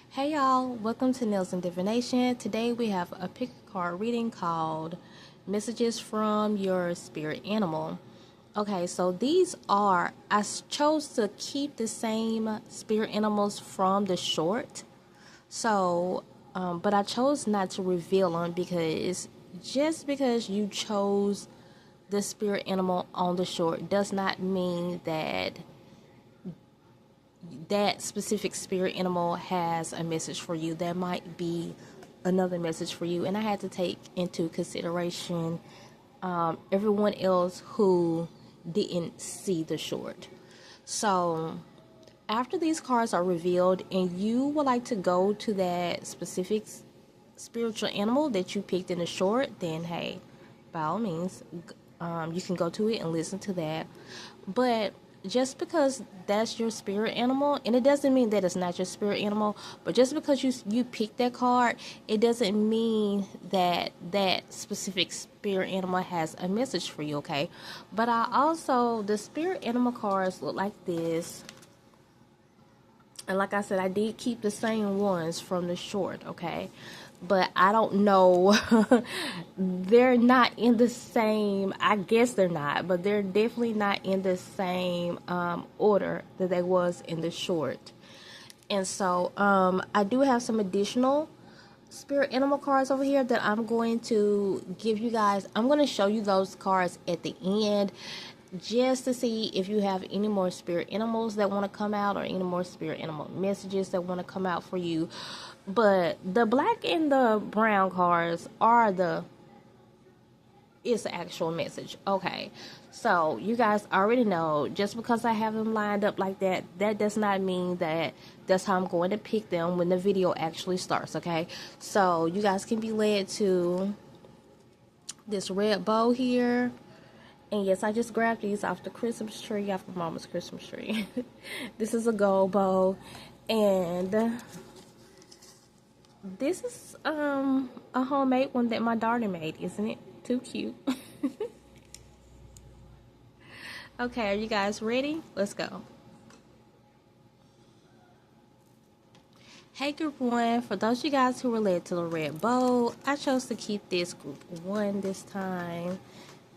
Hey y'all, welcome to Nails and Divination. Today we have a pick card reading called Messages from Your Spirit Animal. Okay, so I chose to keep the same spirit animals from the short. But I chose not to reveal them because just because you chose the spirit animal on the short does not mean that that specific spirit animal has a message for you. There might be another message for you, and I had to take into consideration everyone else who didn't see the short. So after these cards are revealed and you would like to go to that specific spiritual animal that you picked in the short, then hey, by all means, you can go to it and listen to that. But just because that's your spirit animal, and it doesn't mean that it's not your spirit animal, but just because you picked that card, it doesn't mean that that specific spirit animal has a message for you, okay? But the spirit animal cards look like this. And like I said, I did keep the same ones from the short, okay? But I don't know. They're not in the same, I guess they're not, but they're definitely not in the same order that they was in the short. And so I do have some additional spirit animal cards over here that I'm going to give you guys. I'm going to show you those cards at the end just to see if you have any more spirit animals that want to come out or any more spirit animal messages that want to come out for you. But the black and the brown cards it's the actual message. Okay, so you guys already know, just because I have them lined up like that, that does not mean that that's how I'm going to pick them when the video actually starts. Okay, so you guys can be led to this red bow here. And yes, I just grabbed these off the Christmas tree, off of Mama's Christmas tree. This is a gold bow. And this is a homemade one that my daughter made, isn't it? Too cute. Okay, are you guys ready? Let's go. Hey group 1, for those of you guys who relate to the red bow, I chose to keep this group 1 this time.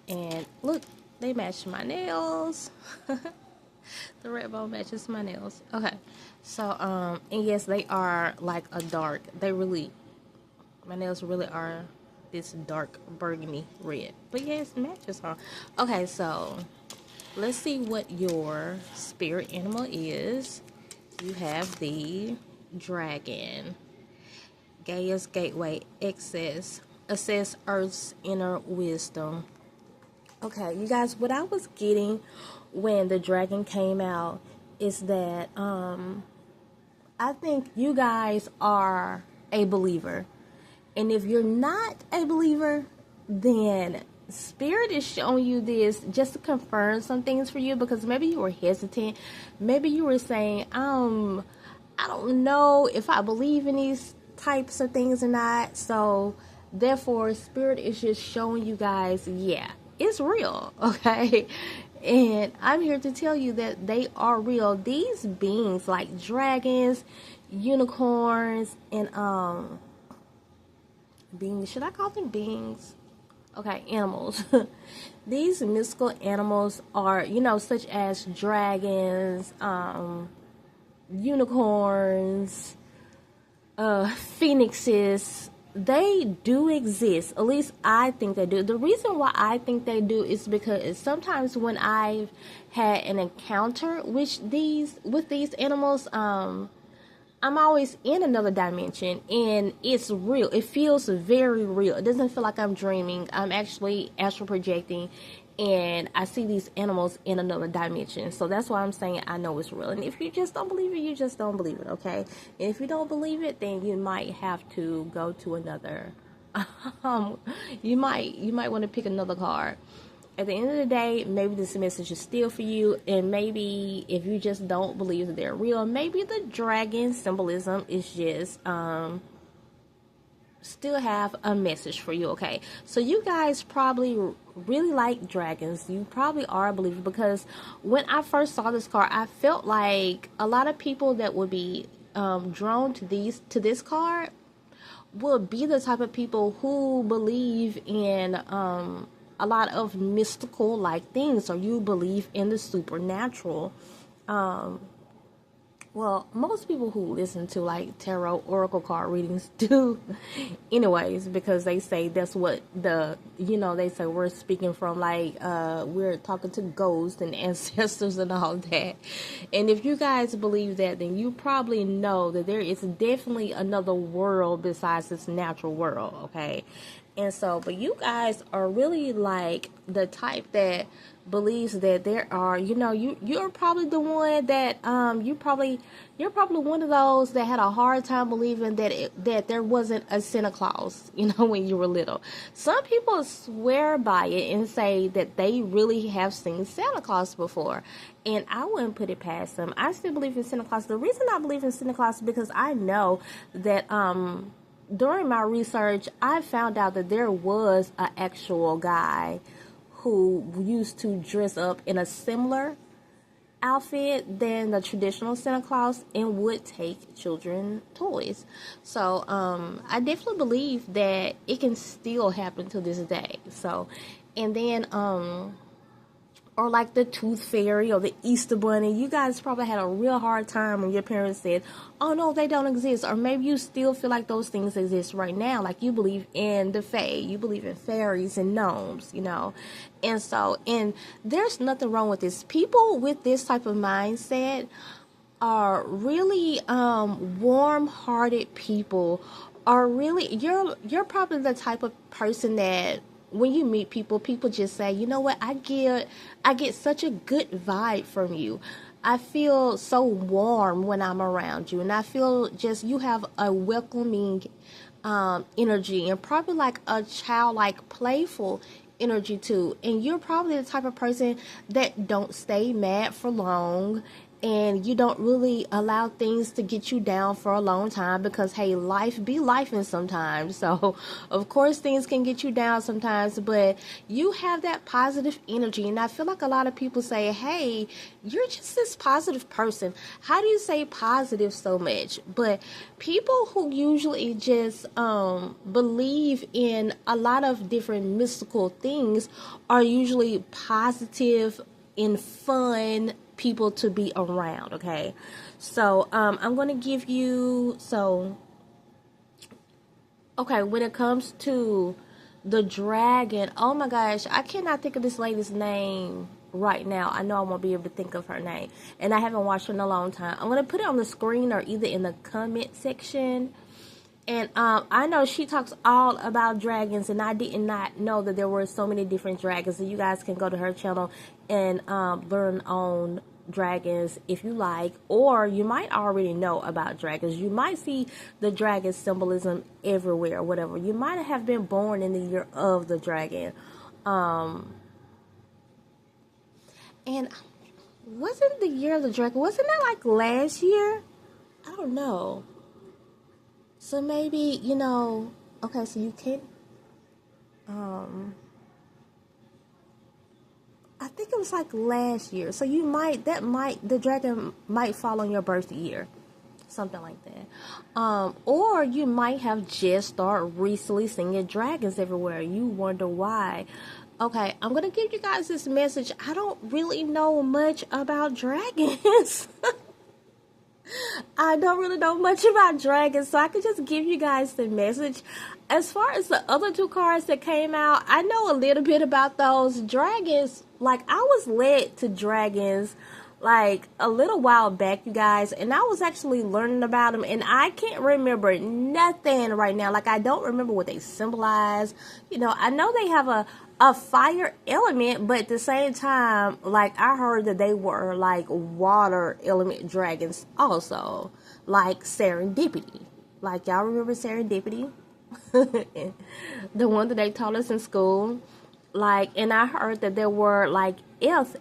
And look, they match my nails. The red bow matches my nails. Okay, so and yes, they are like a dark, my nails really are this dark burgundy red, but yes, it matches, huh? Okay, so let's see what your spirit animal is. You have the dragon. Gaia's gateway, assess Earth's inner wisdom. Okay, you guys, what I was getting when the dragon came out is that I think you guys are a believer. And if you're not a believer, then Spirit is showing you this just to confirm some things for you, because maybe you were hesitant. Maybe you were saying, I don't know if I believe in these types of things or not. So therefore, Spirit is just showing you guys, yeah, it's real, okay? And I'm here to tell you that they are real. These beings, like dragons, unicorns, and beings, should I call them beings? Okay, animals. These mystical animals are, such as dragons, unicorns, phoenixes. They do exist. At least I think they do. The reason why I think they do is because sometimes when I've had an encounter with these animals, I'm always in another dimension, and it's real. It feels very real. It doesn't feel like I'm dreaming. I'm actually astral projecting, and I see these animals in another dimension. So that's why I'm saying I know it's real. And if you just don't believe it, you just don't believe it, okay? And if you don't believe it, then you might have to go to another. You might want to pick another card. At the end of the day, maybe this message is still for you, and maybe if you just don't believe that they're real, maybe the dragon symbolism is just still have a message for you, okay? So you guys probably really like dragons. You probably are a believer, because when I first saw this card, I felt like a lot of people that would be drawn to this card will be the type of people who believe in a lot of mystical like things, or you believe in the supernatural. Well, most people who listen to like tarot oracle card readings do anyways, because they say that's what they say we're speaking from, like we're talking to ghosts and ancestors and all that. And if you guys believe that, then you probably know that there is definitely another world besides this natural world, okay? And so, but you guys are really like the type that believes that there are, you're probably the one that you're probably one of those that had a hard time believing that there wasn't a Santa Claus, when you were little. Some people swear by it and say that they really have seen Santa Claus before, and I wouldn't put it past them. I still believe in Santa Claus. The reason I believe in Santa Claus is because I know that during my research, I found out that there was an actual guy who used to dress up in a similar outfit than the traditional Santa Claus and would take children toys. So I definitely believe that it can still happen to this day. So, and then or like the Tooth Fairy or the Easter Bunny. You guys probably had a real hard time when your parents said, oh no, they don't exist. Or maybe you still feel like those things exist right now. Like you believe in the fae, you believe in fairies and gnomes, And so, and there's nothing wrong with this. People with this type of mindset are really warm-hearted people. Are really, you're probably the type of person that when you meet people, people just say, you know what, I get such a good vibe from you. I feel so warm when I'm around you, and I feel just you have a welcoming energy, and probably like a childlike, playful energy too. And you're probably the type of person that don't stay mad for long, and you don't really allow things to get you down for a long time, because hey, life be lifing sometimes. So of course things can get you down sometimes, but you have that positive energy. And I feel like a lot of people say, hey, you're just this positive person. How do you say positive so much? But people who usually just believe in a lot of different mystical things are usually positive and fun people to be around, okay? So I'm going to give you, when it comes to the dragon, oh my gosh, I cannot think of this lady's name right now. I know I won't be able to think of her name, and I haven't watched her in a long time. I'm going to put it on the screen or either in the comment section. And I know she talks all about dragons, and I did not know that there were so many different dragons. So you guys can go to her channel and learn on dragons if you like, or you might already know about dragons. You might see the dragon symbolism everywhere, whatever. You might have been born in the year of the dragon. And wasn't the year of the dragon, wasn't that like last year? I don't know. So maybe, okay, so you can, I think it was like last year. So the dragon might fall on your birth year. Something like that. Or you might have just started recently seeing dragons everywhere. You wonder why. Okay, I'm going to give you guys this message. I don't really know much about dragons. I don't really know much about dragons, so I could just give you guys the message. As far as the other two cards that came out, I know a little bit about those dragons. Like, I was led to dragons like a little while back, you guys, and I was actually learning about them, and I can't remember nothing right now. Like, I don't remember what they symbolize. I know they have a fire element, but at the same time, like, I heard that they were like water element dragons also, like Serendipity. Like, y'all remember Serendipity? The one that they taught us in school. Like, and I heard that there were like earth,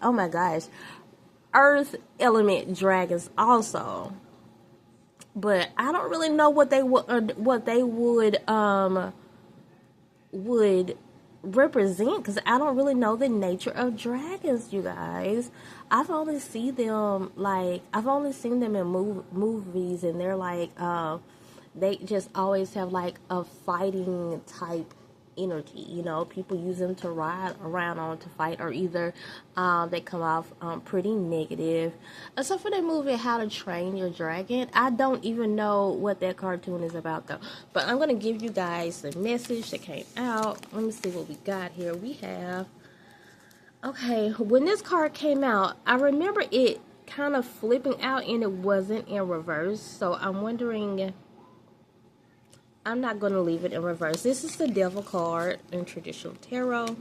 oh my gosh, earth element dragons also. But I don't really know what they would represent, because I don't really know the nature of dragons, you guys. I've only seen them in movies, and they're like they just always have like a fighting type energy. You know, people use them to ride around on to fight, or either they come off pretty negative. So for the movie How to Train Your Dragon, I don't even know what that cartoon is about though, but I'm gonna give you guys the message that came out. Let me see what we got here. We have, okay, when this card came out, I remember it kind of flipping out and it wasn't in reverse, so I'm wondering, I'm not going to leave it in reverse. This is the Devil card in traditional tarot.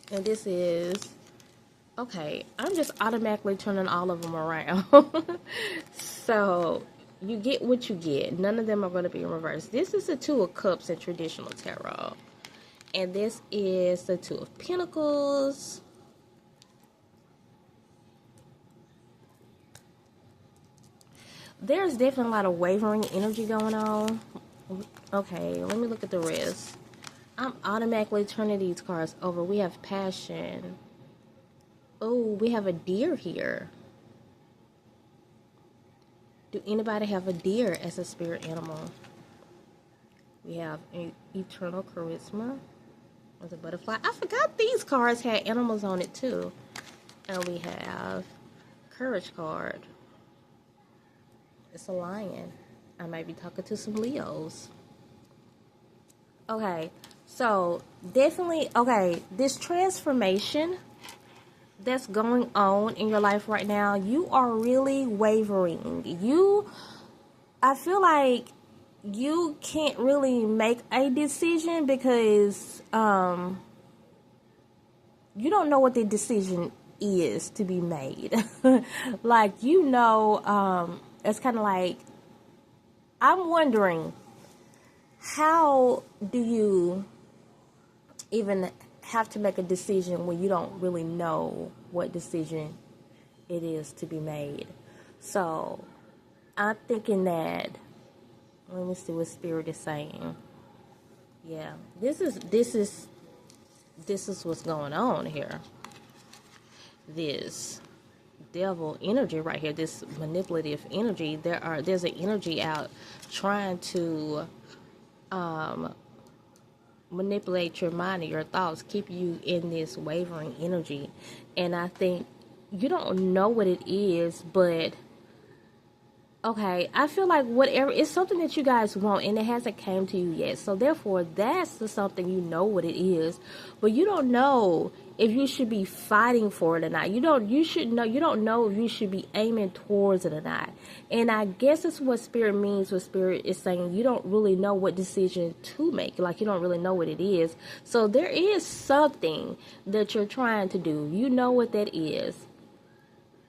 And this is, okay, I'm just automatically turning all of them around. So, you get what you get. None of them are going to be in reverse. This is the Two of Cups in traditional tarot. And this is the Two of Pentacles. There's definitely a lot of wavering energy going on. Okay, let me look at the rest. I'm automatically turning these cards over. We have Passion. Oh, we have a Deer here. Do anybody have a deer as a spirit animal? We have Eternal Charisma. There's a butterfly. I forgot these cards had animals on it too. And we have Courage card. It's a lion. I might be talking to some Leos. Okay, so definitely, okay, this transformation that's going on in your life right now, you are really wavering. I feel like you can't really make a decision because you don't know what the decision is to be made. Like, it's kind of like, I'm wondering, how do you even have to make a decision when you don't really know what decision it is to be made? So I'm thinking that, let me see what Spirit is saying. Yeah, this is what's going on here. This Devil energy right here, this manipulative energy. There's an energy out trying to manipulate your mind and your thoughts, keep you in this wavering energy. And I think you don't know what it is, but okay, I feel like whatever, it's something that you guys want and it hasn't came to you yet. So therefore, that's the something, you know what it is, but you don't know if you should be fighting for it or not. You don't know if you should be aiming towards it or not. And I guess it's what Spirit means. What Spirit is saying, you don't really know what decision to make. Like, you don't really know what it is. So there is something that you're trying to do. You know what that is.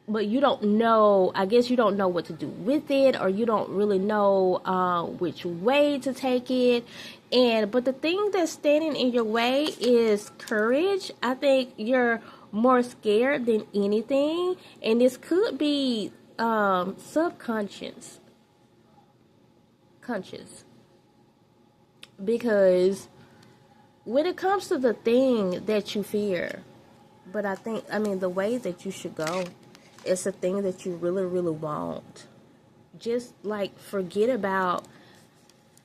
But you don't know, I guess you don't know what to do with it, or you don't really know which way to take it. But the thing that's standing in your way is courage. I think you're more scared than anything. And this could be subconscious. Because when it comes to the thing that you fear, but the way that you should go, it's a thing that you really, really want. Just like forget about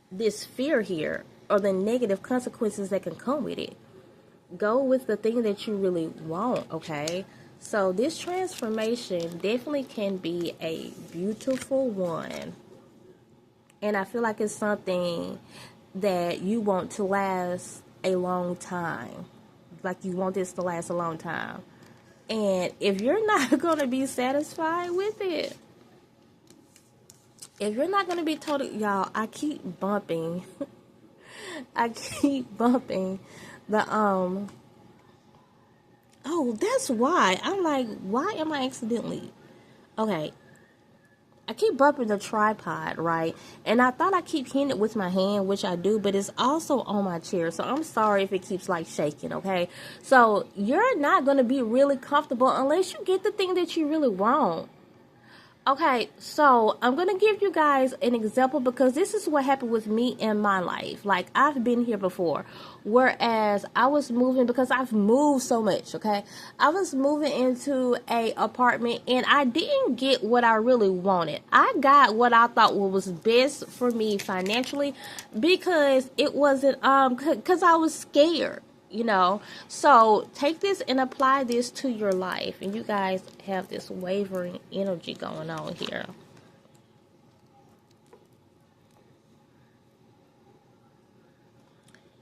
this fear here or the negative consequences that can come with it. Go with the thing that you really want, okay? So this transformation definitely can be a beautiful one. And I feel like it's something that you want to last a long time. Like, you want this to last a long time. And if you're not going to be satisfied with it, if you're not going to be told, y'all, I keep bumping the, oh, that's why. I'm like, why am I accidentally, okay, I keep bumping the tripod, right? And I thought I keep hitting it with my hand, which I do, but it's also on my chair. So I'm sorry if it keeps like shaking, okay? So you're not going to be really comfortable unless you get the thing that you really want. Okay, so I'm going to give you guys an example because this is what happened with me in my life. Like, I've been here before. Whereas I was moving, because I've moved so much, okay? I was moving into a apartment and I didn't get what I really wanted. I got what I thought was best for me financially because it wasn't, because I was scared. So take this and apply this to your life, and you guys have this wavering energy going on here.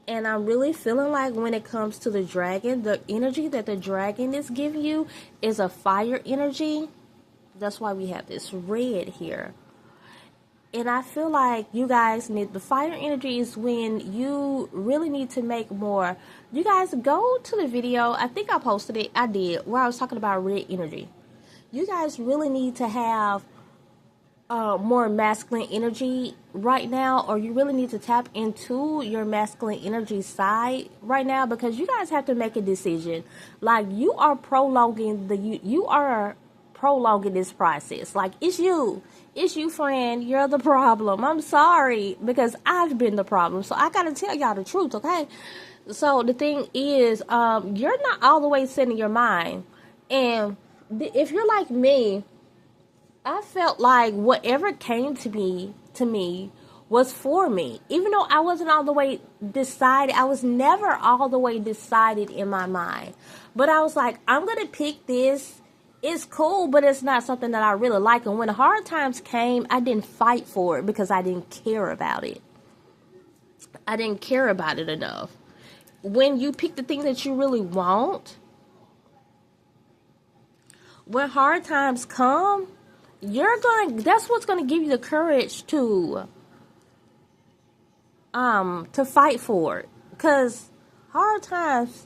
And I'm really feeling like when it comes to the dragon, the energy that the dragon is giving you is a fire energy. That's why we have this red here. And I feel like you guys need, the fire energy is when you really need to make more. You guys go to the video, I think I posted it, I did, where I was talking about red energy. You guys really need to have more masculine energy right now, or you really need to tap into your masculine energy side right now, because you guys have to make a decision. Like, you are prolonging this process. Like, it's you, friend. You're the problem. I'm sorry, because I've been the problem, so I gotta tell y'all the truth, okay? So the thing is, you're not all the way set in your mind, and if you're like me, I felt like whatever came to me was for me. Even though I wasn't all the way decided, I was never all the way decided in my mind. But I was like, I'm going to pick this. It's cool, but it's not something that I really like. And when the hard times came, I didn't fight for it because I didn't care about it. I didn't care about it enough. When you pick the thing that you really want, when hard times come, that's what's gonna give you the courage to fight for it, because hard times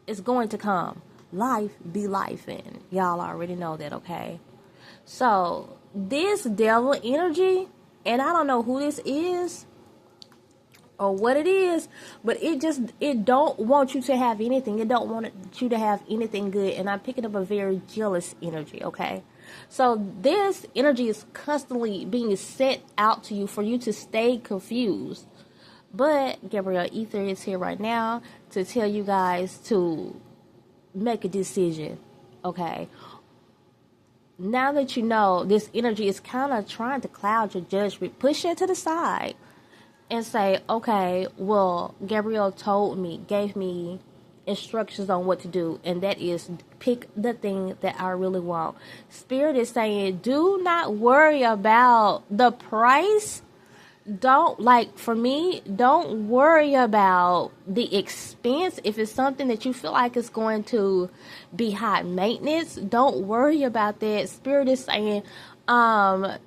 is going to come. Life be life, and y'all already know that, okay? So this devil energy, and I don't know who this is or what it is, but it don't want you to have anything. It don't want you to have anything good, and I'm picking up a very jealous energy, okay? So this energy is constantly being set out to you for you to stay confused. But Gabrielle Ether is here right now to tell you guys to make a decision, okay? Now that you know this energy is kind of trying to cloud your judgment, push it to the side and say, okay, well, Gabrielle gave me instructions on what to do, and that is pick the thing that I really want. Spirit is saying, do not worry about the price. Don't worry about the expense. If it's something that you feel like is going to be high maintenance, don't worry about that. Spirit is saying,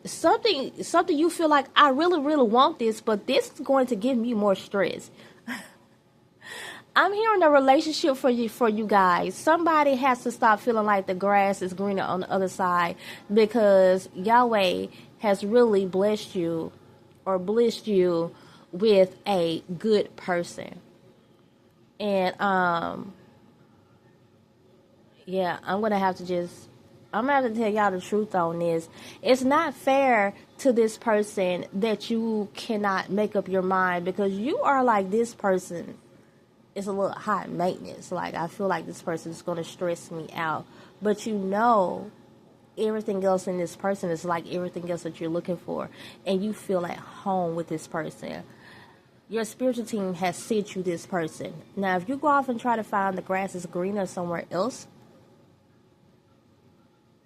something you feel like, I really, really want this, but this is going to give me more stress. I'm hearing a relationship for you guys. Somebody has to stop feeling like the grass is greener on the other side, because Yahweh has really blessed you with a good person. And yeah, I'm gonna have to tell y'all the truth on this. It's not fair to this person that you cannot make up your mind, because you are like, this person is a little high maintenance. Like, I feel like this person is going to stress me out. But everything else in this person is like everything else that you're looking for. And you feel at home with this person. Your spiritual team has sent you this person. Now, if you go off and try to find the grass is greener somewhere else,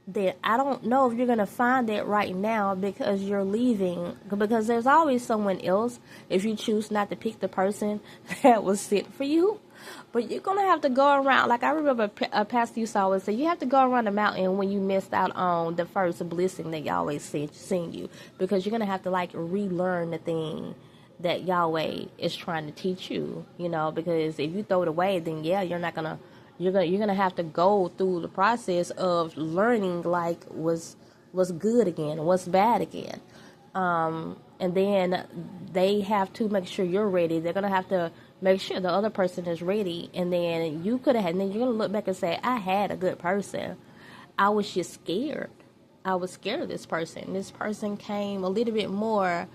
then I don't know if you're going to find that right now, because you're leaving. Because there's always someone else if you choose not to pick the person that was sent for you. But you're going to have to go around. Like, I remember a pastor used to always say, you have to go around the mountain when you missed out on the first blessing that Yahweh sent you. Because you're going to have to, like, relearn the thing that Yahweh is trying to teach you. Because if you throw it away, then yeah, you're gonna have to go through the process of learning, like, what's good again, what's bad again, and then they have to make sure you're ready. They're gonna have to make sure the other person is ready, and then you're gonna look back and say, I had a good person, I was just scared. I was scared of this person. This person came a little bit more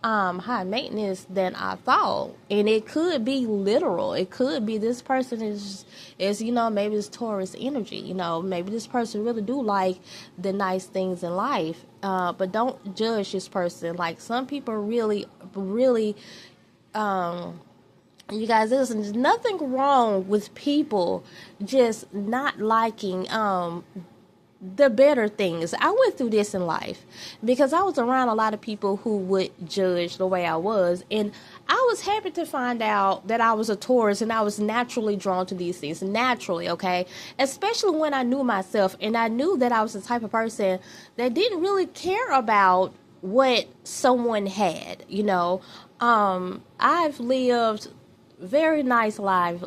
high maintenance than I thought. And it could be literal. It could be this person is maybe it's Taurus energy. Maybe this person really do like the nice things in life. But don't judge this person. Like, some people really, really, you guys, there's nothing wrong with people just not liking the better things. I went through this in life because I was around a lot of people who would judge the way I was, and I was happy to find out that I was a Taurus and I was naturally drawn to these things, naturally, okay? Especially when I knew myself and I knew that I was the type of person that didn't really care about what someone had, I've lived a very nice life,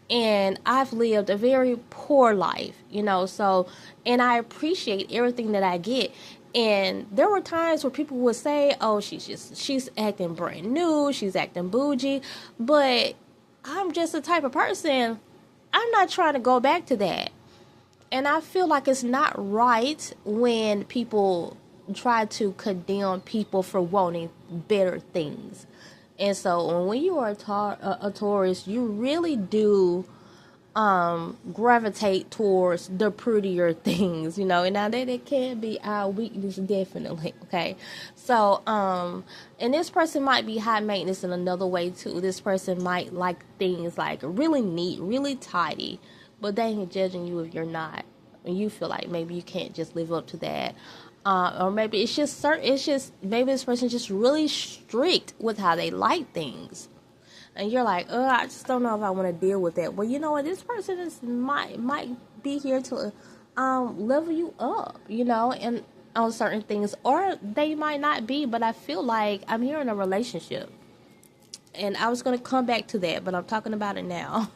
and I've lived a very poor life, so, and I appreciate everything that I get. And there were times where people would say, oh, she's acting brand new, she's acting bougie, but I'm just the type of person, I'm not trying to go back to that. And I feel like it's not right when people try to condemn people for wanting better things. And so when you are a Taurus, you really do gravitate towards the prettier things, and now that it can be our weakness, definitely, okay? So, and this person might be high maintenance in another way too. This person might like things like really neat, really tidy, but they ain't judging you if you're not, and you feel like maybe you can't just live up to that. Or maybe it's just maybe this person's just really strict with how they like things. And you're like, I just don't know if I want to deal with that. Well, you know what? This person might be here to level you up, and on certain things. Or they might not be, but I feel like I'm here in a relationship. And I was going to come back to that, but I'm talking about it now.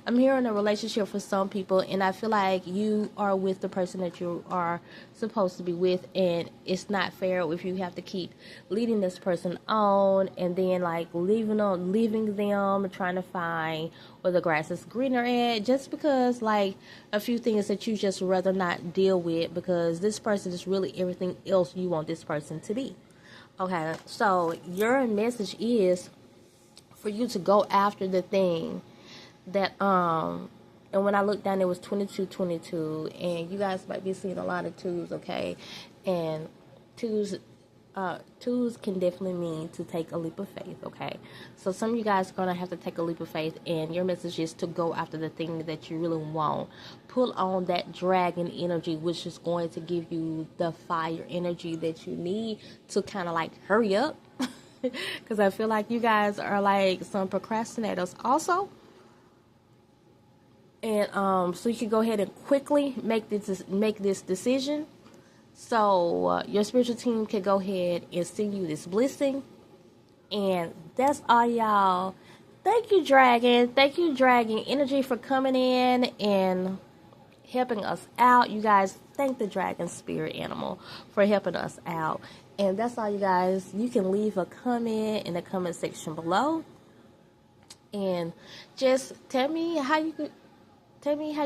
I'm here in a relationship for some people, and I feel like you are with the person that you are supposed to be with, and it's not fair if you have to keep leading this person on, and then like leaving them, trying to find where the grass is greener at, just because like a few things that you just rather not deal with, because this person is really everything else you want this person to be. Okay, so your message is for you to go after the thing that and when I looked down, it was 2222, and you guys might be seeing a lot of twos, okay? And twos can definitely mean to take a leap of faith, okay? So some of you guys are going to have to take a leap of faith, and your message is to go after the thing that you really want. Pull on that dragon energy, which is going to give you the fire energy that you need to kind of like hurry up, because I feel like you guys are like some procrastinators also. And so you can go ahead and quickly make this decision. So your spiritual team can go ahead and send you this blessing. And that's all, y'all. Thank you, Dragon. Thank you, Dragon Energy, for coming in and helping us out. You guys, thank the Dragon Spirit Animal for helping us out. And that's all, you guys. You can leave a comment in the comment section below. And just tell me how you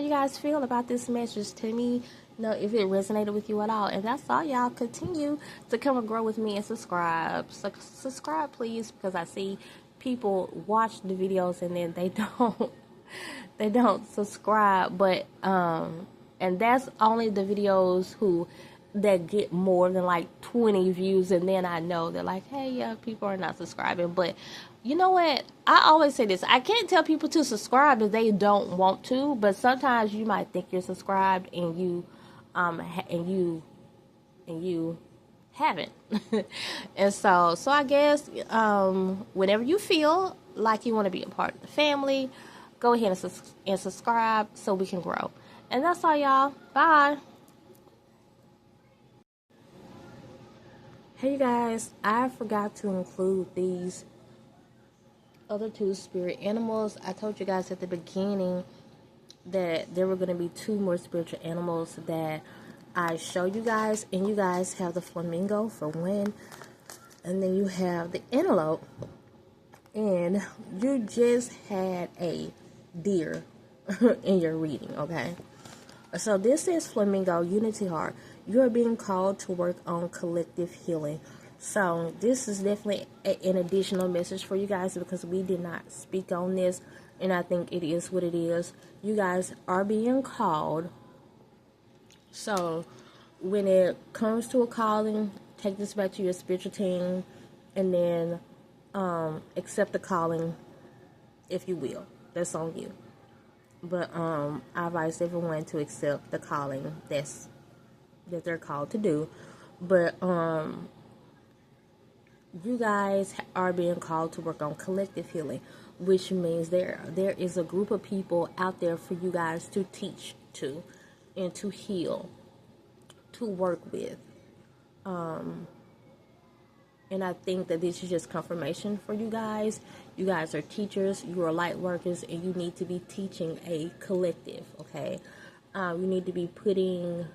guys feel about this message. Tell me, if it resonated with you at all. And that's all, y'all. Continue to come and grow with me and subscribe. So subscribe, please, because I see people watch the videos and then they don't subscribe. But and that's only the videos that get more than like 20 views, and then I know they're like, hey, yeah, people are not subscribing. But you know what? I always say this. I can't tell people to subscribe if they don't want to, but sometimes you might think you're subscribed and you haven't. And so I guess whenever you feel like you want to be a part of the family, go ahead and subscribe so we can grow. And that's all, y'all. Bye. Hey, you guys, I forgot to include these other two spirit animals. I told you guys at the beginning that there were going to be two more spiritual animals that I show you guys, and you guys have the flamingo for one, and then you have the antelope, and you just had a deer in your reading, okay? So this is Flamingo Unity Heart. You are being called to work on collective healing. So this is definitely an additional message for you guys, because we did not speak on this, and I think it is what it is. You guys are being called. So when it comes to a calling, take this back to your spiritual team, and then accept the calling, if you will. That's on you. But I advise everyone to accept the calling that they're called to do. But you guys are being called to work on collective healing, which means there is a group of people out there for you guys to teach to, and to heal, to work with. And I think that this is just confirmation for you guys. You guys are teachers, you are light workers, and you need to be teaching a collective, okay? You need to be putting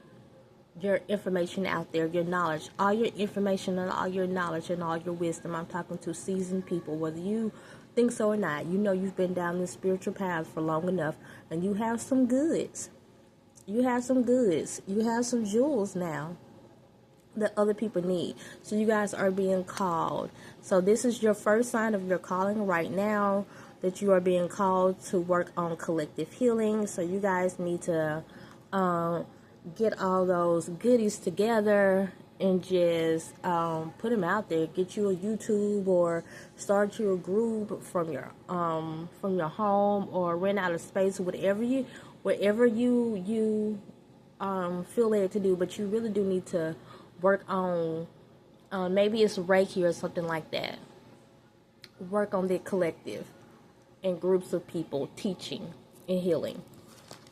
your information out there, your knowledge, all your information and all your knowledge and all your wisdom. I'm talking to seasoned people, whether you think so or not. You know you've been down this spiritual path for long enough, and you have some goods. You have some goods. You have some jewels now that other people need. So you guys are being called. So this is your first sign of your calling right now, that you are being called to work on collective healing. So you guys need to get all those goodies together and just put them out there. Get you a YouTube, or start you a group from your home, or rent out a space, whatever you feel led to do. But you really do need to work on, maybe it's Reiki or something like that. Work on the collective and groups of people teaching and healing.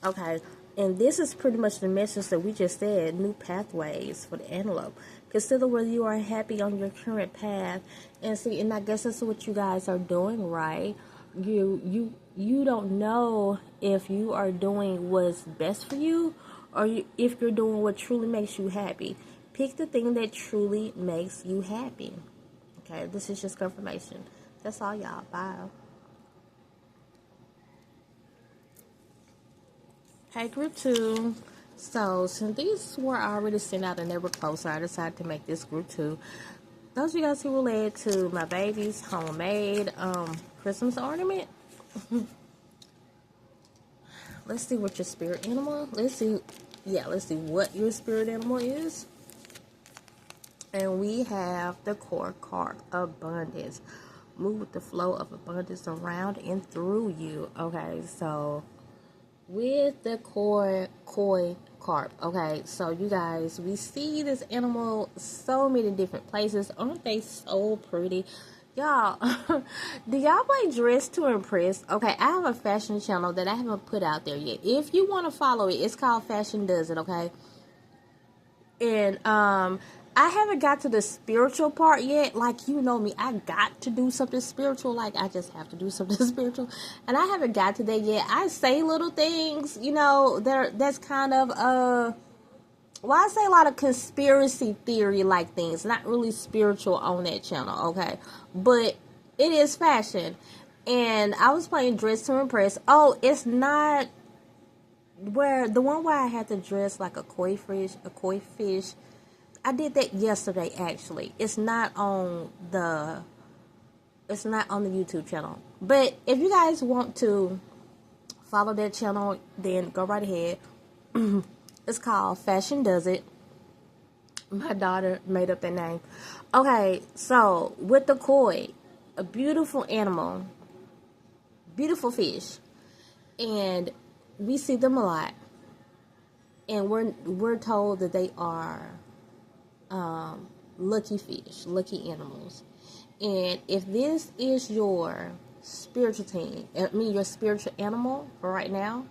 Okay, and this is pretty much the message that we just said, new pathways for the antelope. Consider whether you are happy on your current path. And see, and I guess that's what you guys are doing, right? You don't know if you are doing what's best for you, or if you're doing what truly makes you happy. Pick the thing that truly makes you happy. Okay, this is just confirmation. That's all, y'all. Bye. Hey, group 2. So, since these were already sent out and they were close, I decided to make this group 2. Those of you guys who relate to my baby's homemade Christmas ornament. Let's see what your spirit animal. Let's see what your spirit animal is. And we have the core card, abundance. Move with the flow of abundance around and through you. Okay, so with the koi carp. Okay, so you guys, we see this animal so many different places. Aren't they so pretty? Y'all, do y'all play Dress to Impress? Okay, I have a fashion channel that I haven't put out there yet. If you want to follow it, it's called Fashion Does It, okay? And I haven't got to the spiritual part yet. Like, you know me, I got to do something spiritual. Like, I just have to do something spiritual. And I haven't got to that yet. I say little things, you know, that's kind of, I say a lot of conspiracy theory like things. Not really spiritual on that channel, okay? But it is fashion. And I was playing Dress to Impress. Oh, it's not where I had to dress like a koi fish. I did that yesterday, actually. It's not on the YouTube channel. But if you guys want to follow that channel, then go right ahead. It's called Fashion Does It. My daughter made up that name. Okay, so with the koi, a beautiful animal, beautiful fish, and we see them a lot, and we're told that they are lucky fish, lucky animals. And if this is your spiritual team, your spiritual animal for right now,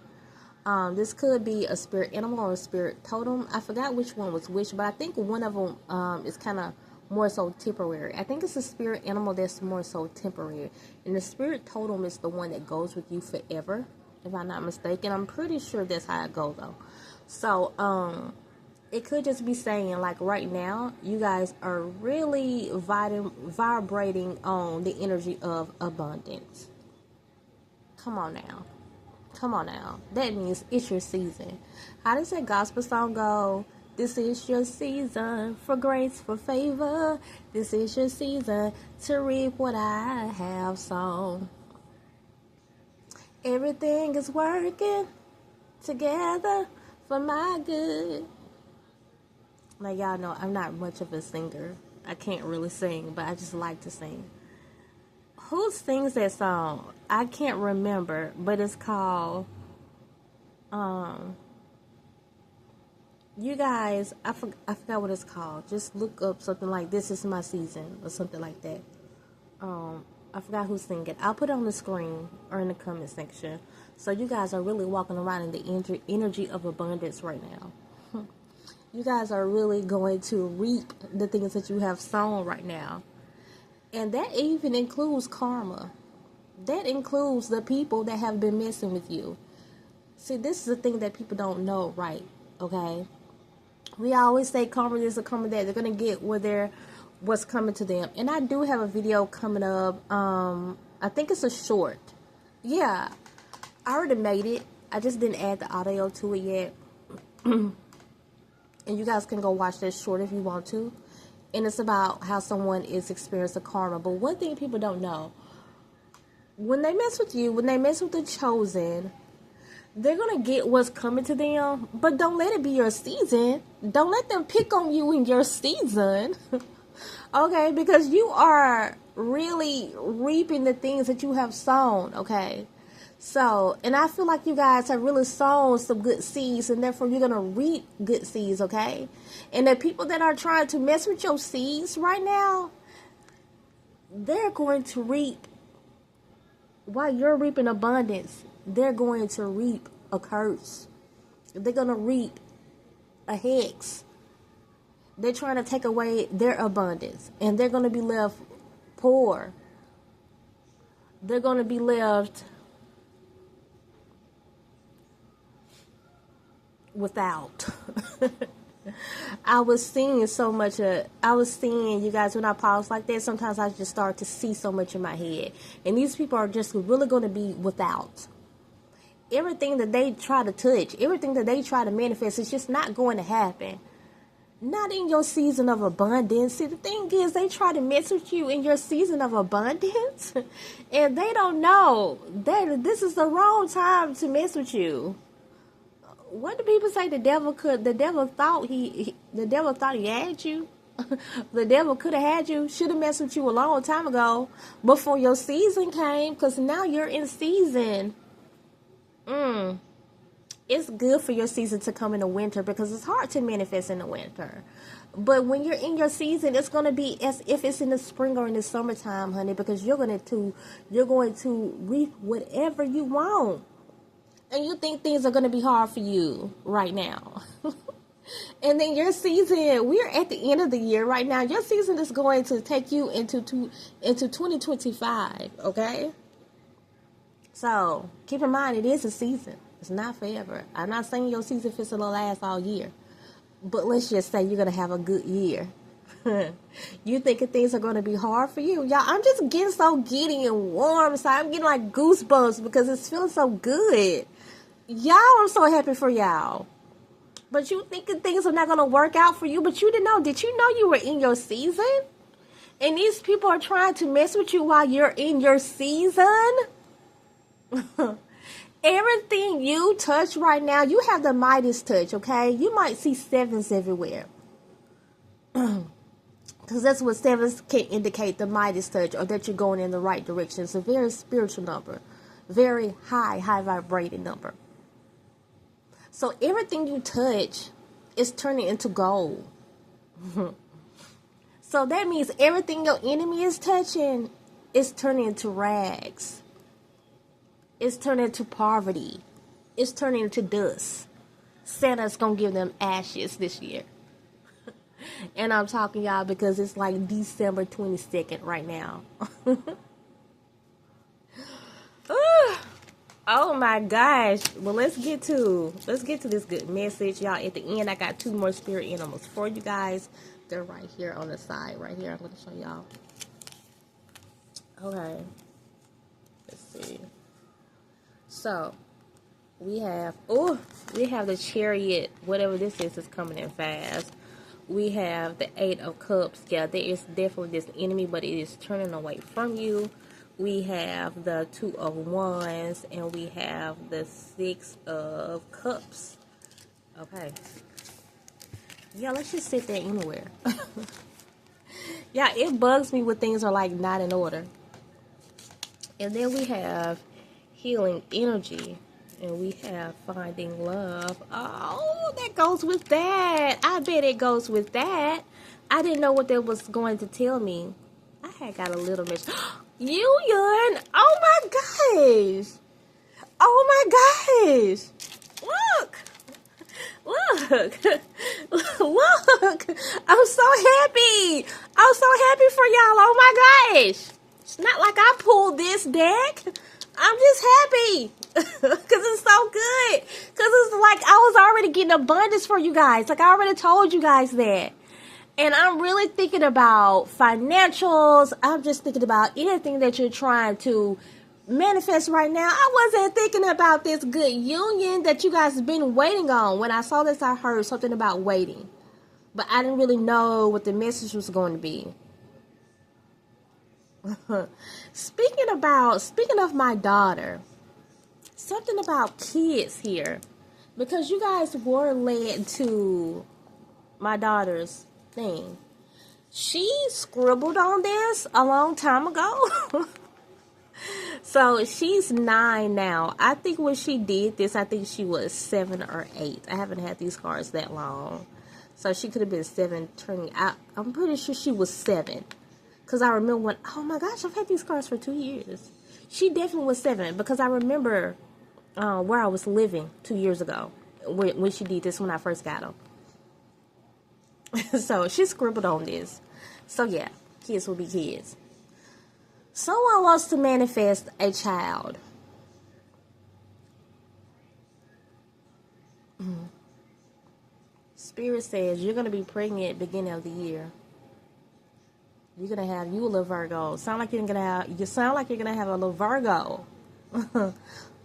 this could be a spirit animal or a spirit totem. I forgot which one was which, but I think one of them is kind of more so temporary. I think it's a spirit animal that's more so temporary, and the spirit totem is the one that goes with you forever, if I'm not mistaken. I'm pretty sure that's how it goes though. So it could just be saying, like, right now, you guys are really vibrating on the energy of abundance. Come on now. Come on now. That means it's your season. How does that gospel song go? This is your season for grace, for favor. This is your season to reap what I have sown. Everything is working together for my good. Now, y'all know I'm not much of a singer. I can't really sing, but I just like to sing. Who sings that song? I can't remember, but it's called, you guys, I forgot what it's called. Just look up something like This Is My Season or something like that. I forgot who sang it. I'll put it on the screen or in the comment section. So you guys are really walking around in the energy of abundance right now. You guys are really going to reap the things that you have sown right now. And that even includes karma. That includes the people that have been messing with you. See, this is the thing that people don't know, right? Okay? We always say karma this or karma that. They're going to get what's coming to them. And I do have a video coming up. I think it's a short. Yeah. I already made it. I just didn't add the audio to it yet. And you guys can go watch that short if you want to. And it's about how someone is experiencing karma. But one thing people don't know, when they mess with you, when they mess with the chosen, they're going to get what's coming to them. But don't let it be your season. Don't let them pick on you in your season. Okay? Because you are really reaping the things that you have sown. Okay? So, and I feel like you guys have really sown some good seeds, and therefore you're going to reap good seeds, okay? And the people that are trying to mess with your seeds right now, they're going to reap, while you're reaping abundance, they're going to reap a curse. They're going to reap a hex. They're trying to take away their abundance, and they're going to be left poor. They're going to be left without. I was seeing, you guys, when I pause like that, sometimes I just start to see so much in my head. And these people are just really going to be without. Everything that they try to touch, everything that they try to manifest, it's just not going to happen. Not in your season of abundance. See, the thing is, they try to mess with you in your season of abundance. And they don't know that this is the wrong time to mess with you. What do people say? The devil thought he had you. The devil could have had you. Should have messed with you a long time ago, before your season came. Because now you're in season. It's good for your season to come in the winter, because it's hard to manifest in the winter. But when you're in your season, it's going to be as if it's in the spring or in the summertime, honey. Because you're going to reap whatever you want. And you think things are going to be hard for you right now. And then your season, we're at the end of the year right now. Your season is going to take you into 2025, okay? So, keep in mind, it is a season. It's not forever. I'm not saying your season fits to last all year. But let's just say you're going to have a good year. You thinking things are going to be hard for you. Y'all, I'm just getting so giddy and warm. So I'm getting like goosebumps because it's feeling so good. Y'all, I'm so happy for y'all. But you thinking things are not going to work out for you, but you didn't know. Did you know you were in your season? And these people are trying to mess with you while you're in your season? Everything you touch right now, you have the Midas touch, okay? You might see sevens everywhere. Because that's what sevens can indicate, the Midas touch, or that you're going in the right direction. It's a very spiritual number. Very high vibrating number. So everything you touch is turning into gold. So that means everything your enemy is touching is turning into rags. It's turning into poverty. It's turning into dust. Santa's going to give them ashes this year. And I'm talking, y'all, because it's like December 22nd right now. Oh my gosh. Well, let's get to this good message, y'all. At the end, I got 2 more spirit animals for you guys. They're right here on the side, right here. I'm going to show y'all. Okay. Let's see. So, We have the Chariot, whatever this is coming in fast. We have the Eight of Cups. Yeah, there is definitely this enemy, but it is turning away from you. We have the Two of Wands, and we have the Six of Cups. Okay. Yeah, let's just sit there anywhere. Yeah, it bugs me when things are like not in order. And then we have healing energy. And we have finding love. Oh, that goes with that. I bet it goes with that. I didn't know what that was going to tell me. I had got a little mix. Union. Oh my gosh. Oh my gosh. Look. Look. Look. I'm so happy. I'm so happy for y'all. Oh my gosh. It's not like I pulled this deck. I'm just happy. Because it's so good. Because it's like I was already getting abundance for you guys. Like I already told you guys that. And I'm really thinking about financials. I'm just thinking about anything that you're trying to manifest right now. I wasn't thinking about this good union that you guys have been waiting on. When I saw this, I heard something about waiting. But I didn't really know what the message was going to be. Speaking of my daughter, something about kids here, because you guys were led to my daughter's thing. She scribbled on this a long time ago. So she's 9 now. I think when she did this, I think she was 7 or 8. I haven't had these cards that long. So she could have been 7 turning out. I'm pretty sure she was 7. Because I remember when, oh my gosh, I've had these cards for 2 years. She definitely was 7 because I remember where I was living 2 years ago when she did this when I first got them. So she scribbled on this. So yeah, kids will be kids. Someone wants to manifest a child. Spirit says you're going to be pregnant beginning of the year. You're gonna have a little Virgo. You sound like you're gonna have a little Virgo.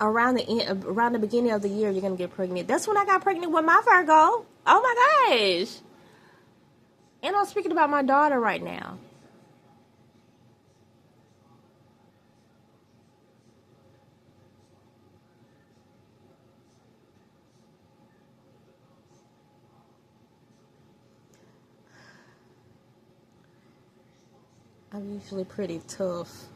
around the beginning of the year, you're gonna get pregnant. That's when I got pregnant with my Virgo. Oh my gosh! And I'm speaking about my daughter right now. I'm usually pretty tough.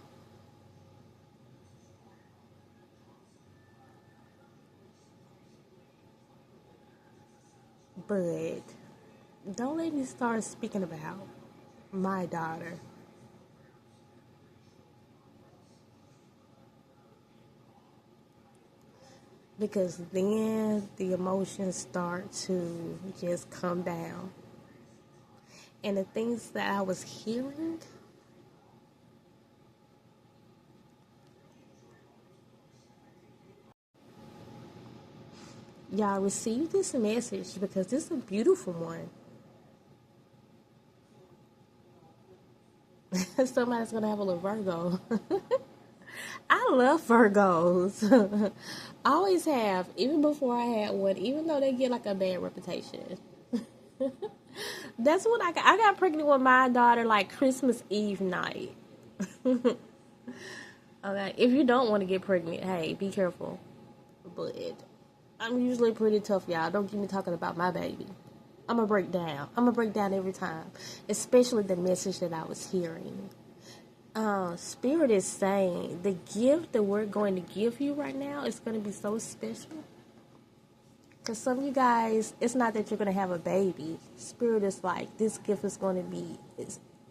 But don't let me start speaking about my daughter. Because then the emotions start to just come down. And the things that I was hearing, y'all receive this message because this is a beautiful one. Somebody's going to have a little Virgo. I love Virgos. I always have, even before I had one, even though they get like a bad reputation. That's what I got pregnant with my daughter like Christmas Eve night. Okay, if you don't want to get pregnant, hey, be careful. But I'm usually pretty tough, y'all. Don't get me talking about my baby. I'm going to break down. I'm going to break down every time. Especially the message that I was hearing. Spirit is saying the gift that we're going to give you right now is going to be so special. Because some of you guys, it's not that you're going to have a baby. Spirit is like, this gift is going to be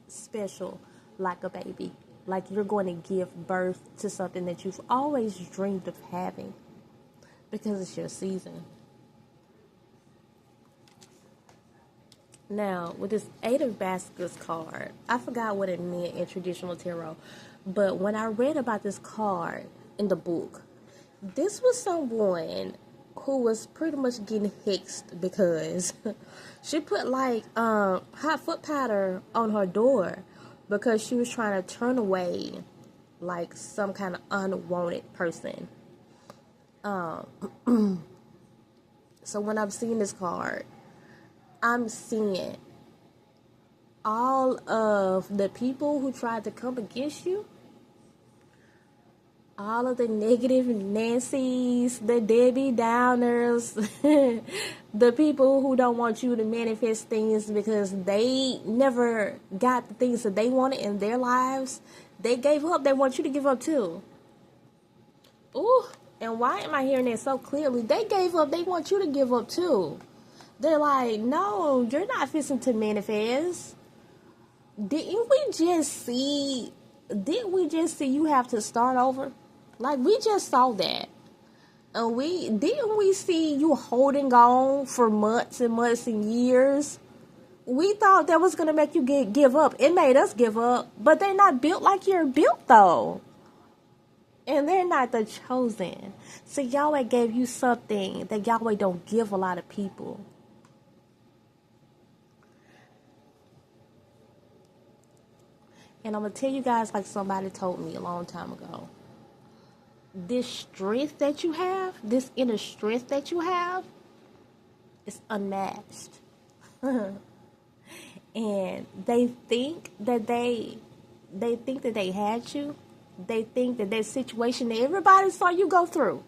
special like a baby. Like you're going to give birth to something that you've always dreamed of having. Because it's your season. Now, with this Eight of Baskets card, I forgot what it meant in traditional tarot. But when I read about this card in the book, this was someone who was pretty much getting hexed because she put like hot foot powder on her door because she was trying to turn away like some kind of unwanted person. So when I'm seeing this card, I'm seeing all of the people who tried to come against you, all of the negative Nancy's, the Debbie Downers, the people who don't want you to manifest things because they never got the things that they wanted in their lives. They gave up. They want you to give up too. Ooh, and why am I hearing that so clearly? They gave up. They want you to give up too. They're like, no, you're not fixing to manifest. Didn't we just see you have to start over? Like, we just saw that. And didn't we see you holding on for months and months and years? We thought that was going to make you give up. It made us give up. But they're not built like you're built, though. And they're not the chosen. So Yahweh gave you something that Yahweh don't give a lot of people. And I'm going to tell you guys like somebody told me a long time ago. This strength that you have, this inner strength that you have, is unmatched. And they think that they had you. They think that situation that everybody saw you go through,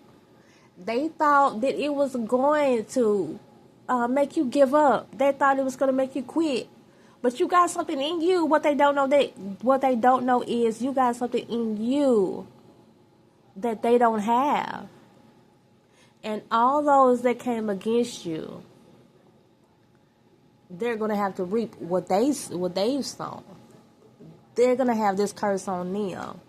they thought that it was going to make you give up. They thought it was going to make you quit. But you got something in you. What they don't know is you got something in you that they don't have. And all those that came against you, they're going to have to reap what they've sown. They're going to have this curse on them.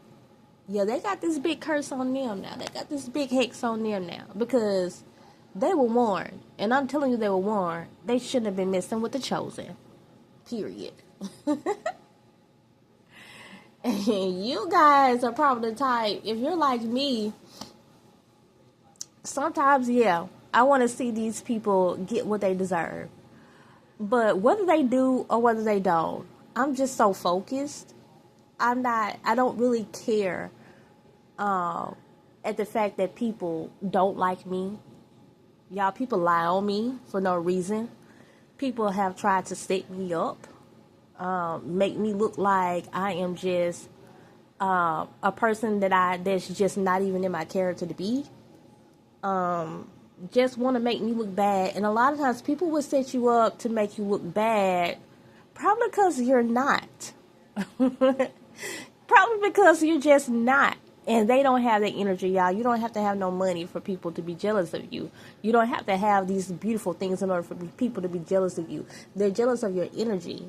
Yeah, they got this big curse on them now. They got this big hex on them now because they were warned. And I'm telling you, they were warned. They shouldn't have been messing with the chosen. Period. And you guys are probably the type, if you're like me, sometimes, yeah, I want to see these people get what they deserve. But whether they do or whether they don't, I'm just so focused. I don't really care at the fact that people don't like me. Y'all, people lie on me for no reason. People have tried to set me up, make me look like I am just a person that's just not even in my character to be. Just want to make me look bad. And a lot of times people will set you up to make you look bad, probably because you're not. Probably because you're just not. And they don't have that energy, y'all. You don't have to have no money for people to be jealous of you. You don't have to have these beautiful things in order for people to be jealous of you. They're jealous of your energy.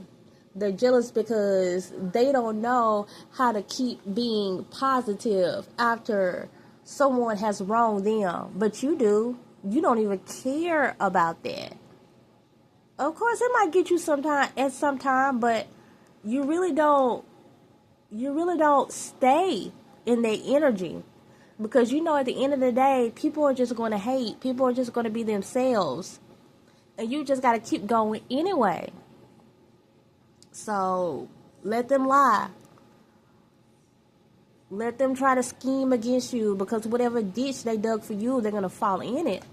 They're jealous because they don't know how to keep being positive after someone has wronged them. But you do. You don't even care about that. Of course, it might get you at some time, but you really don't stay in their energy, because you know at the end of the day, people are just going to hate. People are just going to be themselves, and you just got to keep going anyway. So let them lie. Let them try to scheme against you, because whatever ditch they dug for you, they're going to fall in it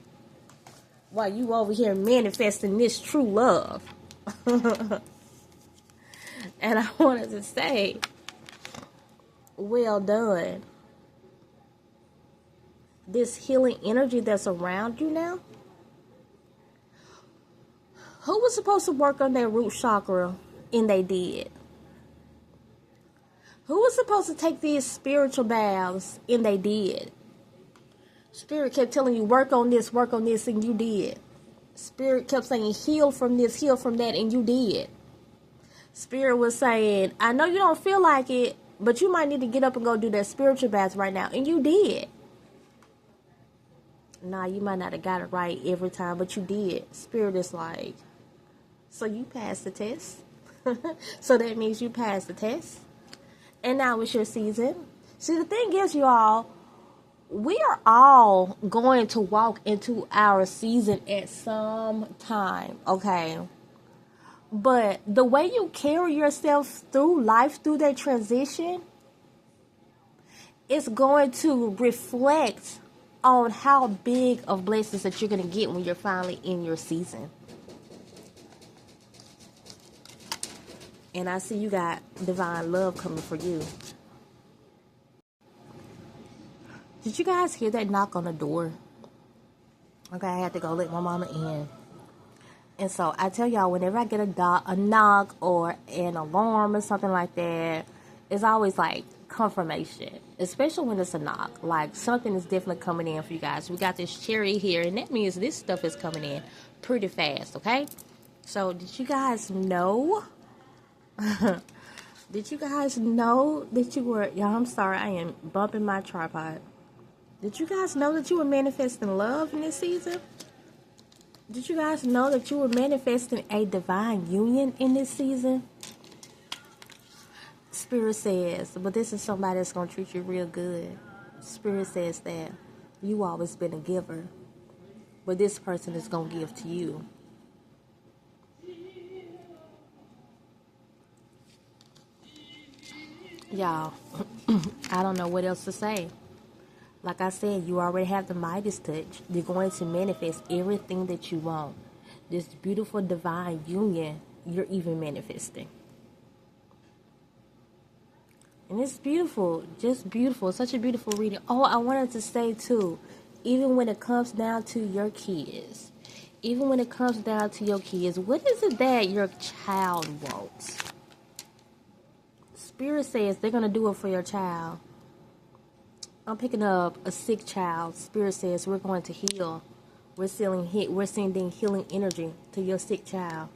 while you over here manifesting this true love. And I wanted to say, well done. This healing energy that's around you now. Who was supposed to work on their root chakra and they did? Who was supposed to take these spiritual baths and they did? Spirit kept telling you, work on this, and you did. Spirit kept saying, heal from this, heal from that, and you did. Spirit was saying, I know you don't feel like it, but you might need to get up and go do that spiritual bath right now. And you did. Nah, you might not have got it right every time, but you did. Spirit is like, so you passed the test. So that means you passed the test. And now it's your season. See, the thing is, you all, we are all going to walk into our season at some time, okay? But the way you carry yourself through life, through that transition, it's going to reflect on how big of blessings that you're going to get when you're finally in your season. And I see you got divine love coming for you. Did you guys hear that knock on the door? Okay, I had to go let my mama in. And so I tell y'all, whenever I get a knock or an alarm or something like that, it's always like confirmation, especially when it's a knock. Like something is definitely coming in for you guys. We got this cherry here, and that means this stuff is coming in pretty fast, okay? So did you guys know? Did you guys know that you were, y'all, I'm sorry, I am bumping my tripod. Did you guys know that you were manifesting love in this season? Did you guys know that you were manifesting a divine union in this season? Spirit says, but this is somebody that's going to treat you real good. Spirit says that you always been a giver, but this person is going to give to you. Y'all, I don't know what else to say. Like I said, you already have the Midas touch. You're going to manifest everything that you want. This beautiful divine union, you're even manifesting. And it's beautiful, just beautiful, such a beautiful reading. Oh, I wanted to say too, even when it comes down to your kids, what is it that your child wants? Spirit says they're going to do it for your child. I'm picking up a sick child. Spirit says we're going to heal. We're sending healing energy to your sick child.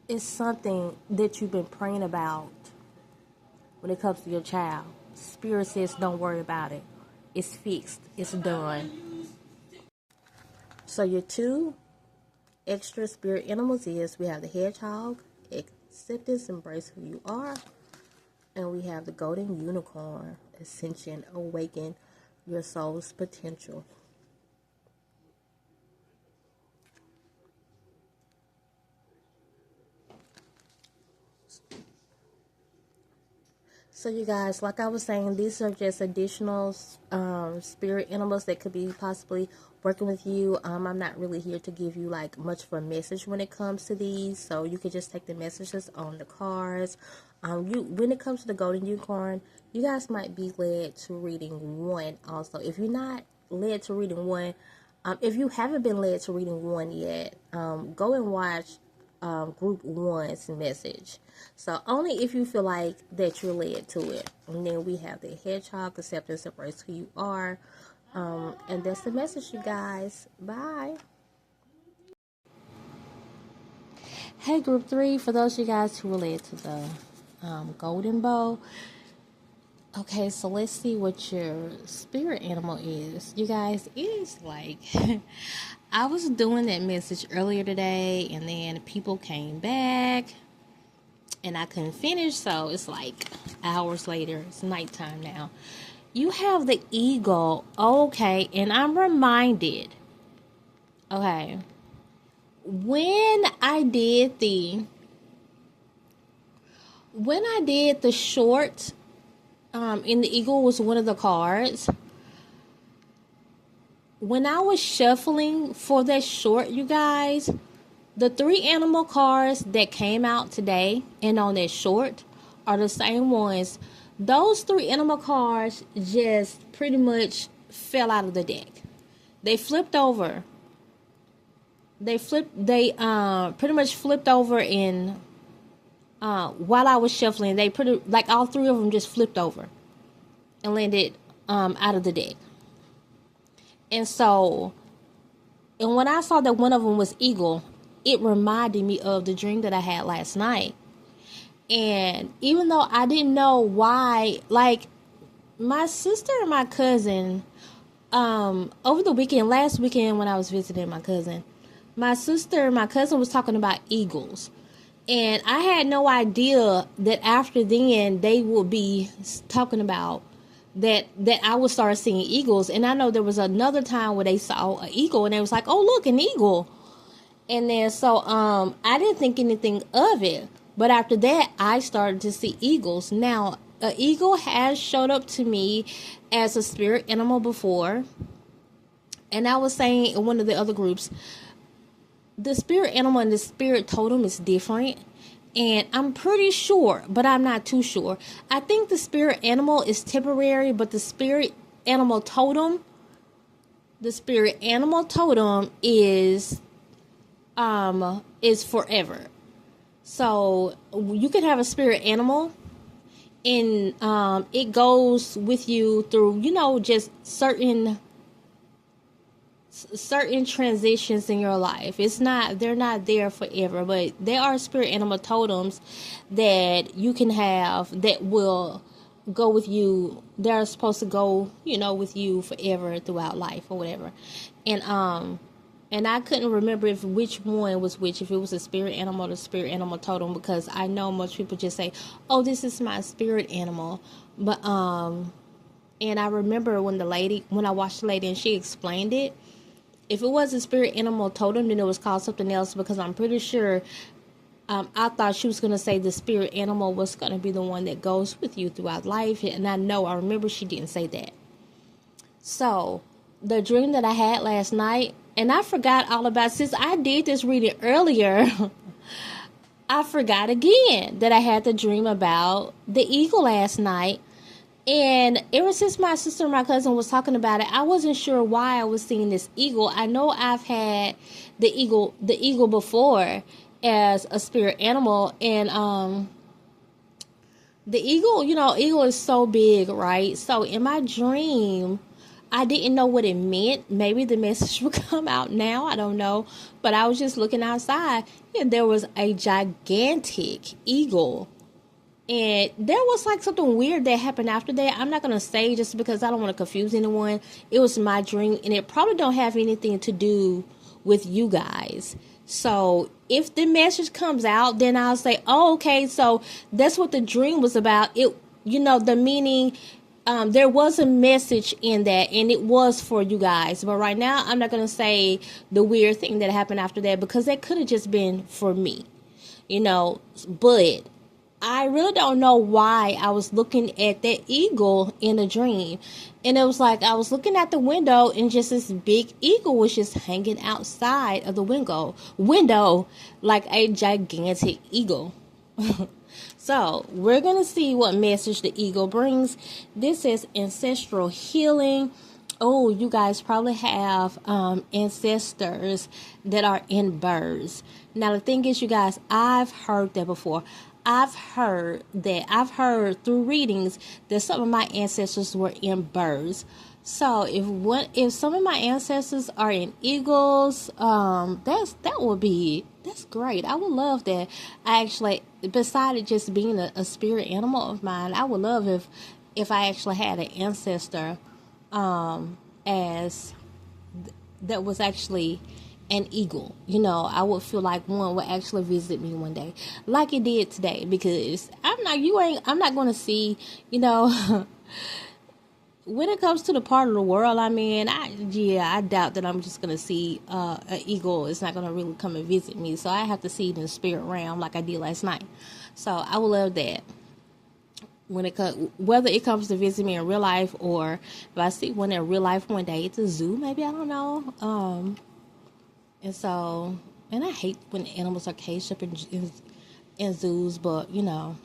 It's something that you've been praying about when it comes to your child. Spirit says don't worry about it. It's fixed. It's done. So your two extra spirit animals is, we have the hedgehog, acceptance, embrace who you are, and we have the golden unicorn, ascension, awaken your soul's potential. So you guys, like I was saying, these are just additional spirit animals that could be possibly working with you. I'm not really here to give you like much of a message when it comes to these, so you could just take the messages on the cards. When it comes to the golden unicorn, you guys might be led to reading one also. If you're not led to reading one, if you haven't been led to reading one yet, go and watch group one's message. So only if you feel like that you're led to it. And then we have the hedgehog, acceptance, embrace who you are. And that's the message, you guys. Bye. Hey, group 3, for those of you guys who relate to the golden bow. Okay, so let's see what your spirit animal is. You guys, it is like, I was doing that message earlier today, and then people came back, and I couldn't finish, so it's like hours later. It's nighttime now. You have the eagle. Okay, and I'm reminded, okay, when I did the short, in the eagle was one of the cards. When I was shuffling for that short, you guys, the 3 animal cards that came out today and on that short are the same ones. Those 3 animal cards just pretty much fell out of the deck. They flipped over. They pretty much flipped over in while I was shuffling. They like all 3 of them just flipped over and landed out of the deck. And so, and when I saw that one of them was eagle, it reminded me of the dream that I had last night. And even though I didn't know why, like my sister and my cousin, over the weekend, last weekend when I was visiting my cousin, my sister and my cousin was talking about eagles. And I had no idea that after then they would be talking about that I would start seeing eagles. And I know there was another time where they saw an eagle and they was like, oh, look, an eagle. And then so I didn't think anything of it. But after that, I started to see eagles. Now, an eagle has showed up to me as a spirit animal before. And I was saying in one of the other groups, the spirit animal and the spirit totem is different. And I'm pretty sure, but I'm not too sure. I think the spirit animal is temporary, but the spirit animal totem is forever. So you can have a spirit animal, and it goes with you through, just certain transitions in your life. They're not there forever, but there are spirit animal totems that you can have that will go with you. They're supposed to go, with you forever throughout life or whatever. And I couldn't remember which one was which, if it was a spirit animal or spirit animal totem, because I know most people just say, "Oh, this is my spirit animal." But and I remember when I watched the lady and she explained it. If it was a spirit animal totem, then it was called something else, because I'm pretty sure I thought she was going to say the spirit animal was going to be the one that goes with you throughout life. And I remember she didn't say that. So the dream that I had last night, and I forgot all about, since I did this reading earlier, I forgot again that I had the dream about the eagle last night. And ever since my sister and my cousin was talking about it, I wasn't sure why I was seeing this eagle. I know I've had the eagle before as a spirit animal, and the eagle, eagle is so big, right? So in my dream, I didn't know what it meant. Maybe the message will come out now. I don't know. But I was just looking outside, and there was a gigantic eagle. And there was like something weird that happened after that. I'm not going to say, just because I don't want to confuse anyone. It was my dream, and it probably don't have anything to do with you guys. So if the message comes out, then I'll say, oh, okay, so that's what the dream was about. It, the meaning, there was a message in that, and it was for you guys. But right now, I'm not going to say the weird thing that happened after that, because that could have just been for me, but I really don't know why I was looking at that eagle in a dream. And it was like I was looking at the window, and just this big eagle was just hanging outside of the window like a gigantic eagle. So we're going to see what message the eagle brings. This is ancestral healing. Oh, you guys probably have ancestors that are in birds. Now, the thing is, you guys, I've heard that before. I've heard through readings that some of my ancestors were in birds. So if some of my ancestors are in eagles, that's great. I would love that. I actually, besides it just being a spirit animal of mine, I would love if I actually had an ancestor as that was actually an eagle. I would feel like one would actually visit me one day, like it did today, because I'm not going to see, when it comes to the part of the world I'm in, I doubt that I'm just going to see an eagle. It's not going to really come and visit me. So I have to see it in the spirit realm like I did last night. So I would love that. Whether it comes to visit me in real life, or if I see one in real life one day at the zoo, maybe, I don't know. And I hate when animals are caged up in zoos, but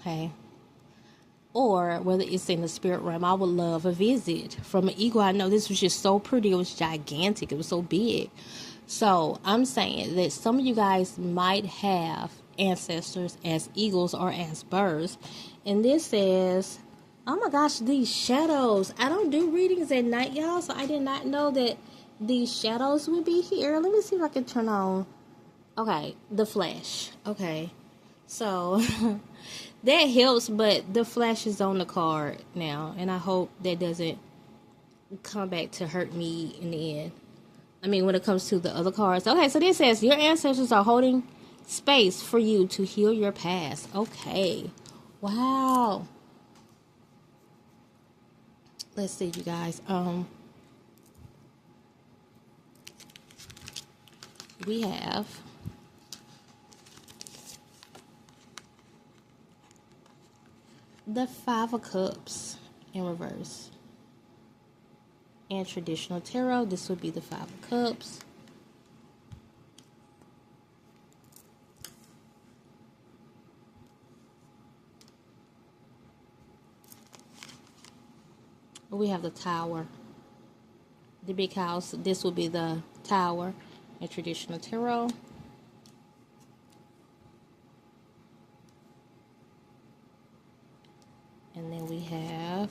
hey. Or whether it's in the spirit realm, I would love a visit from an eagle. I know this was just so pretty. It was gigantic. It was so big. So I'm saying that some of you guys might have ancestors as eagles or as birds. And this says, oh my gosh, these shadows. I don't do readings at night, y'all, so I did not know that these shadows would be here. Let me see if I can turn on. Okay, the flash. Okay, so that helps, but the flash is on the card now, and I hope that doesn't come back to hurt me in the end. I mean, when it comes to the other cards. Okay, so this says your ancestors are holding space for you to heal your past. Okay, wow. Let's see, you guys. We have the Five of Cups in reverse. In traditional tarot, this would be the Five of Cups. We have the Tower. The big house, this will be the Tower in traditional tarot. And then we have,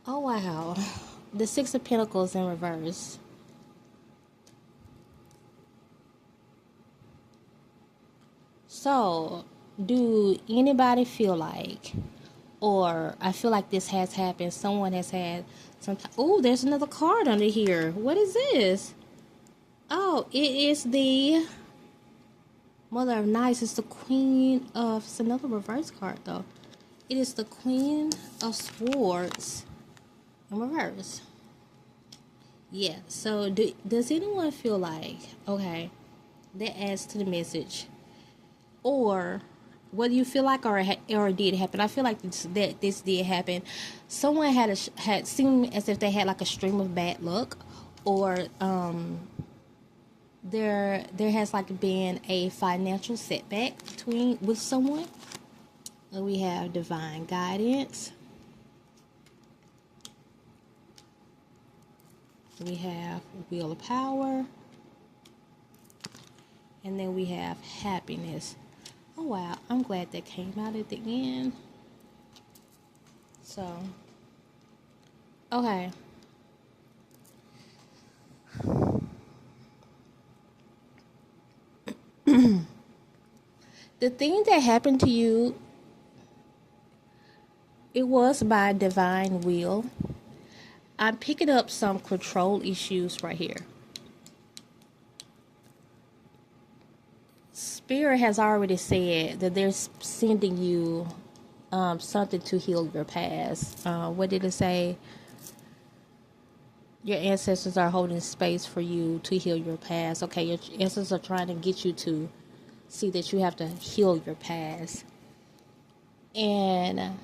oh wow, the Six of Pentacles in reverse. So, do anybody feel like, or I feel like this has happened, someone has had some time. Oh, there's another card under here. What is this? Oh, it is the Mother of Knights. It's the Queen of, it's another reverse card though. It is the Queen of Swords in reverse. Yeah, so does anyone feel like, okay, that adds to the message, or whether you feel like or it did happen? I feel like this did happen. Someone had seemed as if they had like a stream of bad luck, or there has like been a financial setback with someone. And we have divine guidance. We have Wheel of Power. And then we have happiness. Oh wow, I'm glad that came out at the end. So, okay. The thing that happened to you, it was by divine will. I'm picking up some control issues right here. Spirit has already said that they're sending you something to heal your past. What did it say? Your ancestors are holding space for you to heal your past. Okay, your ancestors are trying to get you to see that you have to heal your past. And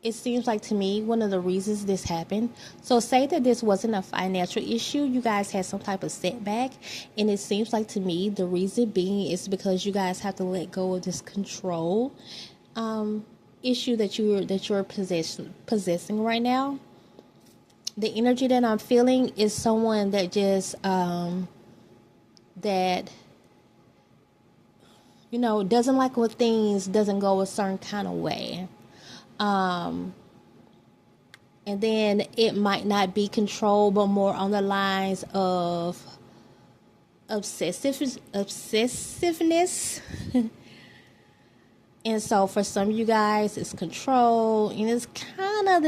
it seems like to me one of the reasons this happened. So say that this wasn't a financial issue. You guys had some type of setback. And it seems like to me the reason being is because you guys have to let go of this control issue that you're possessing right now. The energy that I'm feeling is someone that just that doesn't like when things doesn't go a certain kind of way. And then it might not be control, but more on the lines of obsessiveness. And so for some of you guys, it's control, and it's kind of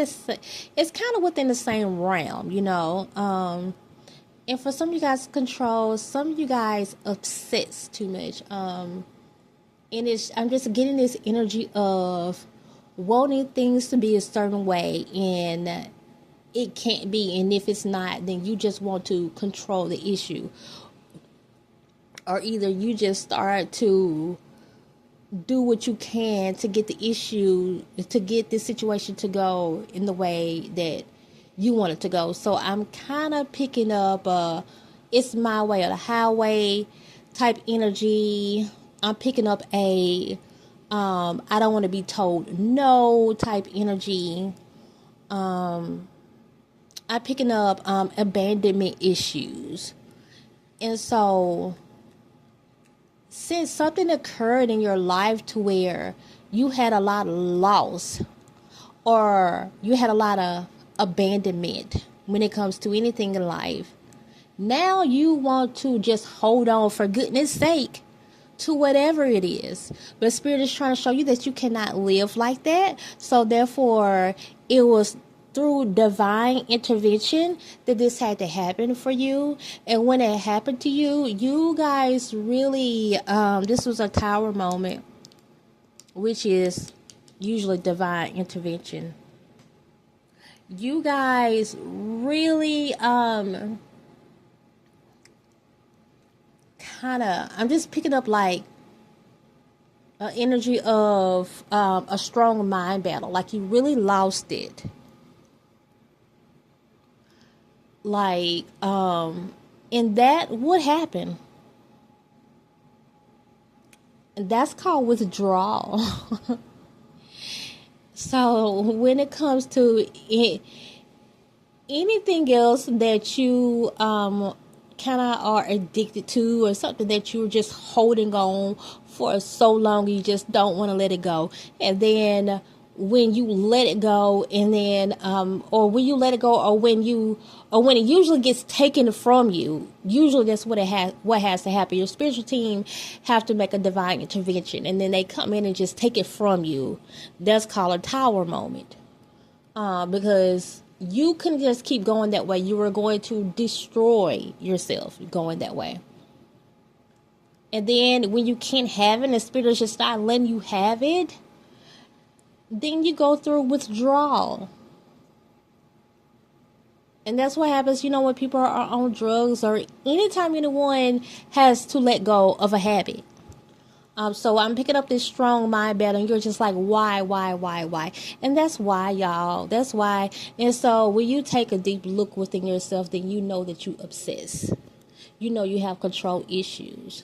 within the same realm, and for some of you guys, control. Some of you guys obsess too much. And I'm just getting this energy of wanting things to be a certain way, and it can't be. And if it's not, then you just want to control the issue, or either you just start to do what you can to get the situation to go in the way that you want it to go. So I'm kind of picking up it's my way or the highway type energy. I'm picking up a I don't want to be told no type energy. I'm picking up abandonment issues. And so since something occurred in your life to where you had a lot of loss, or you had a lot of abandonment when it comes to anything in life, now you want to just hold on, for goodness sake, to whatever it is. But Spirit is trying to show you that you cannot live like that. So therefore, it was through divine intervention that this had to happen for you. And when it happened to you, you guys really, this was a Tower moment, which is usually divine intervention. You guys really, I'm just picking up like an energy of a strong mind battle, like you really lost it. Like, and that would happen. And that's called withdrawal. So when it comes to anything else that you kind of are addicted to, or something that you're just holding on for so long, you just don't want to let it go, and then when you let it go, and then or when you let it go, or when it usually gets taken from you, usually that's what has to happen. Your spiritual team have to make a divine intervention, and then they come in and just take it from you. That's called a tower moment, because you can just keep going that way. You are going to destroy yourself going that way. And then when you can't have it, and the spirit just start letting you have it, then you go through withdrawal. And that's what happens, when people are on drugs, or anytime anyone has to let go of a habit. So I'm picking up this strong mind battle, and you're just like, why? And that's why, y'all. That's why. And so when you take a deep look within yourself, then you know that you obsess. You know you have control issues.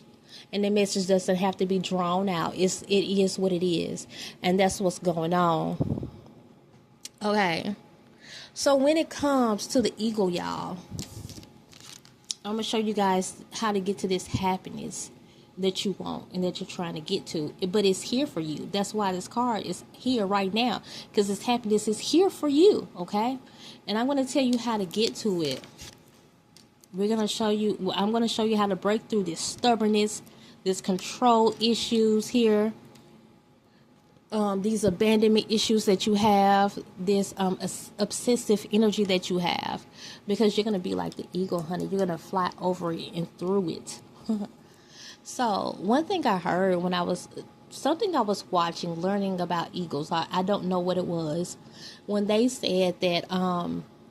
And the message doesn't have to be drawn out. It is what it is. And that's what's going on. Okay. So when it comes to the ego, y'all, I'm going to show you guys how to get to this happiness that you want and that you're trying to get to, but it's here for you. That's why this card is here right now, because this happiness is here for you. Okay, and I'm going to tell you how to get to it. I'm going to show you how to break through this stubbornness, this control issues here, these abandonment issues that you have, this obsessive energy that you have, because you're going to be like the eagle, honey. You're going to fly over it and through it. So one thing I heard when I was watching, learning about eagles, I don't know what it was, when they said that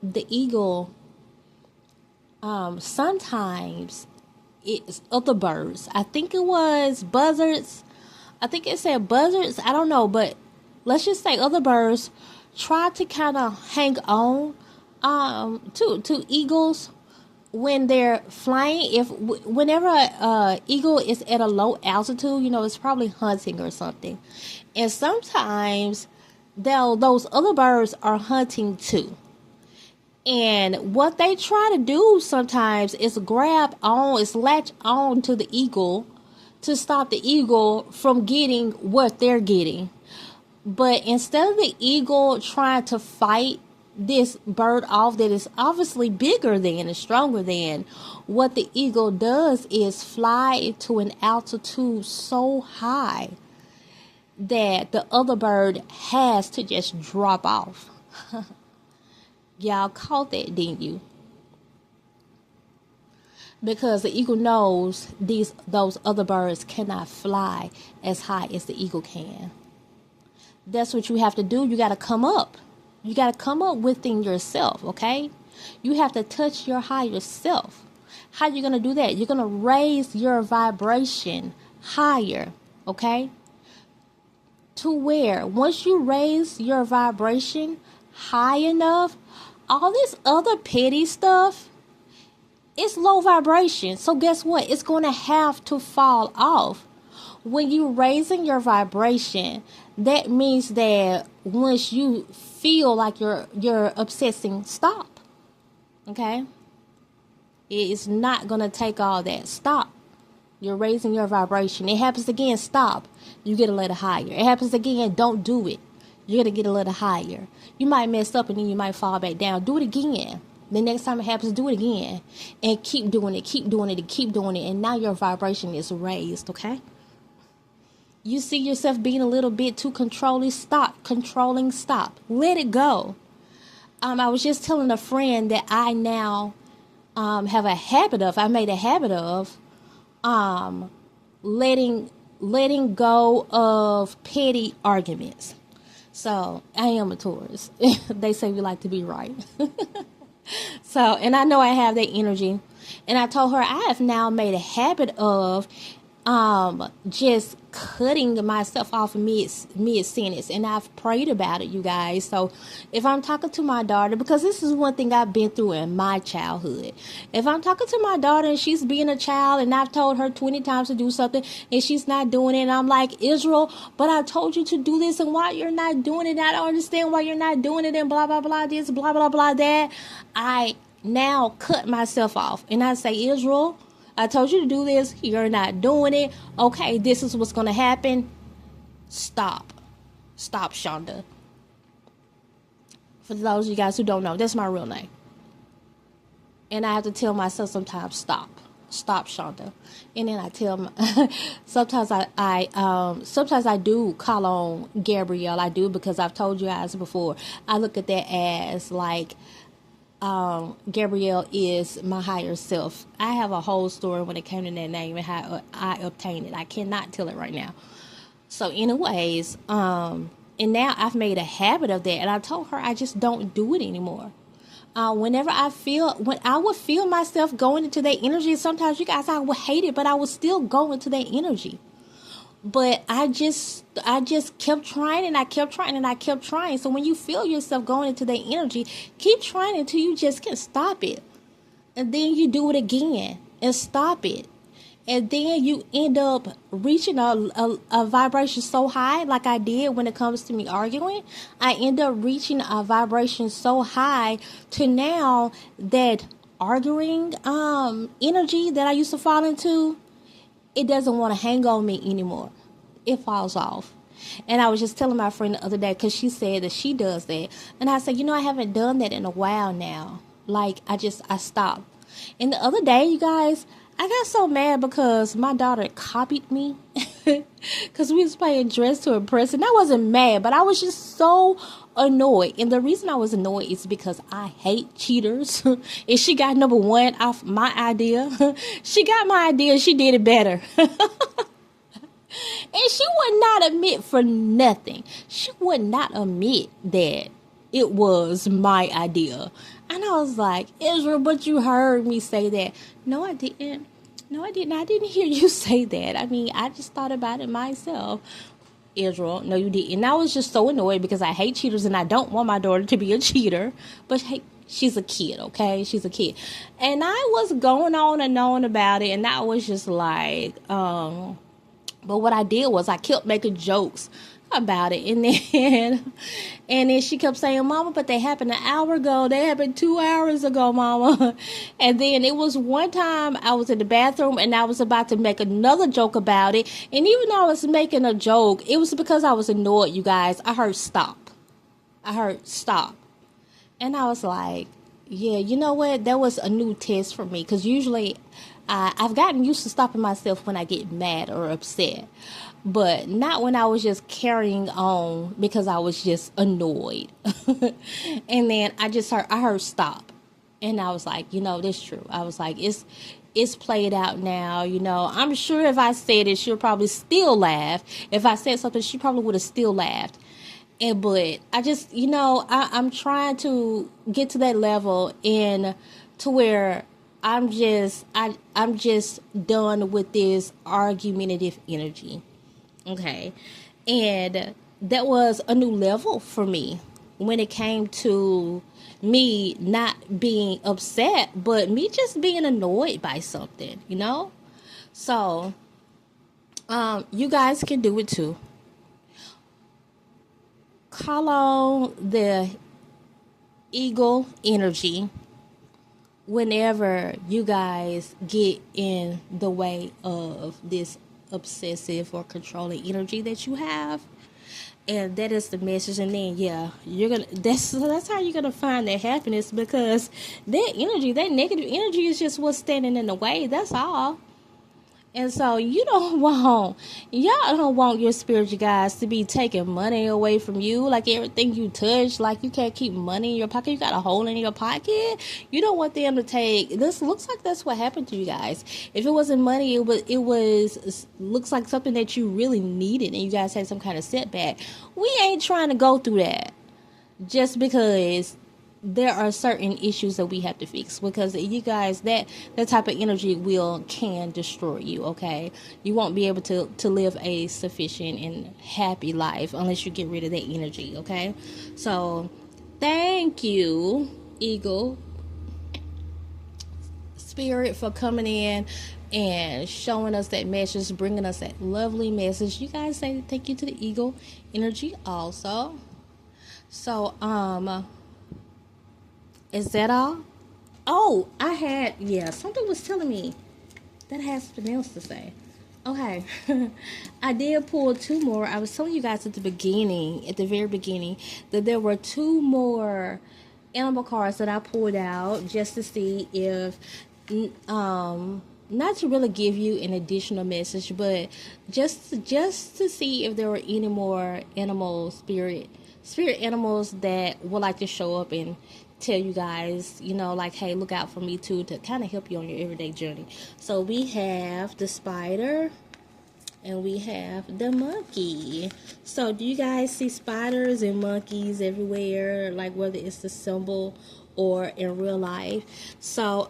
the eagle, sometimes it's other birds. I think it was buzzards. I think it said buzzards. I don't know, but let's just say other birds try to kind of hang on to eagles when they're flying. Whenever a eagle is at a low altitude, it's probably hunting or something, and sometimes those other birds are hunting too. And what they try to do sometimes is latch on to the eagle to stop the eagle from getting what they're getting. But instead of the eagle trying to fight this bird off that is obviously bigger than and stronger than, what the eagle does is fly to an altitude so high that the other bird has to just drop off. Y'all caught that, didn't you? Because the eagle knows those other birds cannot fly as high as the eagle can. That's what you have to do. You got to come up. You got to come up within yourself, okay? You have to touch your higher self. How you going to do that? You're going to raise your vibration higher, okay? To where once you raise your vibration high enough, all this other petty stuff, it's low vibration. So guess what? It's going to have to fall off. When you're raising your vibration, that means that once you feel like you're obsessing, stop. Okay? It's not going to take all that. Stop. You're raising your vibration. It happens again, stop. You get a little higher. It happens again, don't do it. You're going to get a little higher. You might mess up and then you might fall back down. Do it again. The next time it happens, do it again. And keep doing it, keep doing it, and keep doing it. And now your vibration is raised, okay? You see yourself being a little bit too controlling, stop. Controlling, stop. Let it go. I was just telling a friend that I now have a habit of, I made a habit of letting go of petty arguments. So I am a Taurus. They say we like to be right. So, and I know I have that energy. And I told her I have now made a habit of just cutting myself off mid sentence, and I've prayed about it, you guys. So if I'm talking to my daughter, because this is one thing I've been through in my childhood, if I'm talking to my daughter and she's being a child and I've told her 20 times to do something and she's not doing it, and I'm like, Israel, but I told you to do this, and why you're not doing it? I don't understand why you're not doing it, and blah blah blah this, blah blah blah that. I now cut myself off and I say, Israel, I told you to do this. You're not doing it. Okay, this is what's going to happen. Stop. Stop, Shonda. For those of you guys who don't know, that's my real name. And I have to tell myself sometimes, stop. Stop, Shonda. And then I tell sometimes I do call on Gabrielle. I do, because I've told you guys before. I look at that as like, Gabrielle is my higher self. I have a whole story when it came to that name and how I obtained it. I cannot tell it right now. So anyways, and now I've made a habit of that, and I told her I just don't do it anymore. When I would feel myself going into that energy, sometimes you guys, I would hate it, but I would still go into that energy. But I just kept trying, and I kept trying, and I kept trying. So when you feel yourself going into that energy, keep trying until you just can stop it. And then you do it again and stop it. And then you end up reaching a vibration so high, like I did when it comes to me arguing. I end up reaching a vibration so high to now that arguing energy that I used to fall into, it doesn't want to hang on me anymore. It falls off. And I was just telling my friend the other day, because she said that she does that. And I said, I haven't done that in a while now. Like, I stopped. And the other day, you guys, I got so mad because my daughter copied me. Because we was playing Dress to Impress. And I wasn't mad, but I was just so annoyed. And the reason I was annoyed is because I hate cheaters. And she got number one off my idea. She got my idea. She did it better. And she would not admit for nothing. She would not admit that it was my idea. And I was like, Israel, but you heard me say that. No, I didn't. No, I didn't. I didn't hear you say that. I mean, I just thought about it myself. Israel, no, you didn't. And I was just so annoyed because I hate cheaters and I don't want my daughter to be a cheater. But hey, she's a kid, okay? She's a kid. And I was going on and on about it. And I was just like, but what I did was I kept making jokes about it. And then she kept saying, Mama, but they happened an hour ago. They happened 2 hours ago, Mama. And then it was one time I was in the bathroom and I was about to make another joke about it. And even though I was making a joke, it was because I was annoyed, you guys. I heard stop. And I was like, yeah, you know what? That was a new test for me. Because usually I've gotten used to stopping myself when I get mad or upset. But not when I was just carrying on because I was just annoyed. And then I heard stop. And I was like, this is true. I was like, it's played out now. I'm sure if I said it, she'll probably still laugh. If I said something, she probably would have still laughed. But I just, I'm trying to get to that level and to where I'm just done with this argumentative energy. Okay. And that was a new level for me when it came to me not being upset, but me just being annoyed by something, So, you guys can do it too. Call on the eagle energy whenever you guys get in the way of this obsessive or controlling energy that you have. And that is the message. And then that's how you're gonna find that happiness, because that energy, that negative energy, is just what's standing in the way. That's all. And so y'all don't want your spiritual guides to be taking money away from you, like everything you touch, like you can't keep money in your pocket, you got a hole in your pocket. You don't want them to take, this looks like that's what happened to you guys. If it wasn't money, it was looks like something that you really needed and you guys had some kind of setback. We ain't trying to go through that just because there are certain issues that we have to fix, because you guys, that type of energy can destroy you. Okay, you won't be able to live a sufficient and happy life unless you get rid of that energy. Okay, so thank you, Eagle Spirit, for coming in and showing us that message, bringing us that lovely message. You guys say thank you to the Eagle energy also. So is that all? Oh, something was telling me that I had something else to say. Okay. I did pull two more. I was telling you guys at the very beginning, that there were two more animal cards that I pulled out just to see if, not to really give you an additional message, but just to see if there were any more spirit animals that would like to show up and tell you guys, like, hey, look out for me too, to kind of help you on your everyday journey. So we have the spider and we have the monkey. So do you guys see spiders and monkeys everywhere, like whether it's the symbol or in real life? So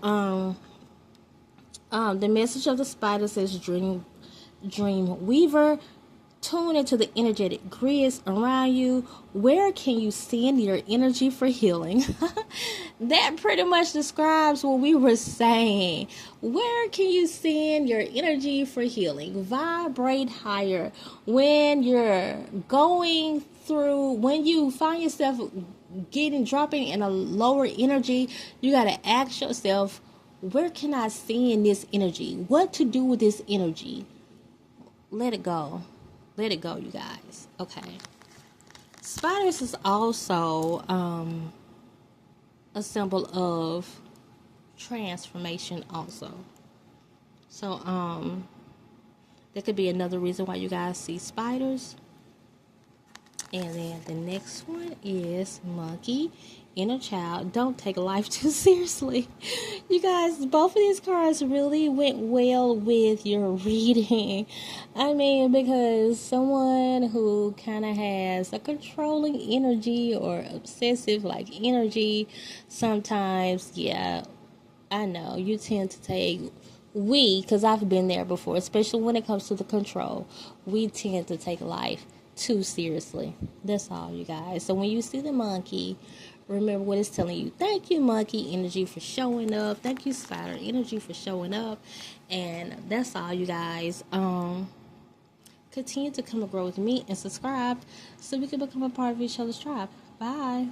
the message of the spider says, dream weaver, tune into the energetic grids around you. Where can you send your energy for healing? That pretty much describes what we were saying. Where can you send your energy for healing? Vibrate higher. When you're when you find yourself dropping in a lower energy, you got to ask yourself, where can I send this energy? What to do with this energy? Let it go. Let it go, you guys. Okay. Spiders is also a symbol of transformation also. So that could be another reason why you guys see spiders. And then the next one is monkey, inner child. Don't take life too seriously. You guys, both of these cards really went well with your reading. I mean, because someone who kind of has a controlling energy or obsessive like energy, sometimes, yeah, I know you tend to take, because I've been there before, especially when it comes to the control, we tend to take life too seriously. That's all, you guys. So when you see the monkey, remember what it's telling you. Thank you, monkey energy, for showing up. Thank you, spider energy, for showing up. And that's all, you guys. Continue to come and grow with me and subscribe so we can become a part of each other's tribe. Bye.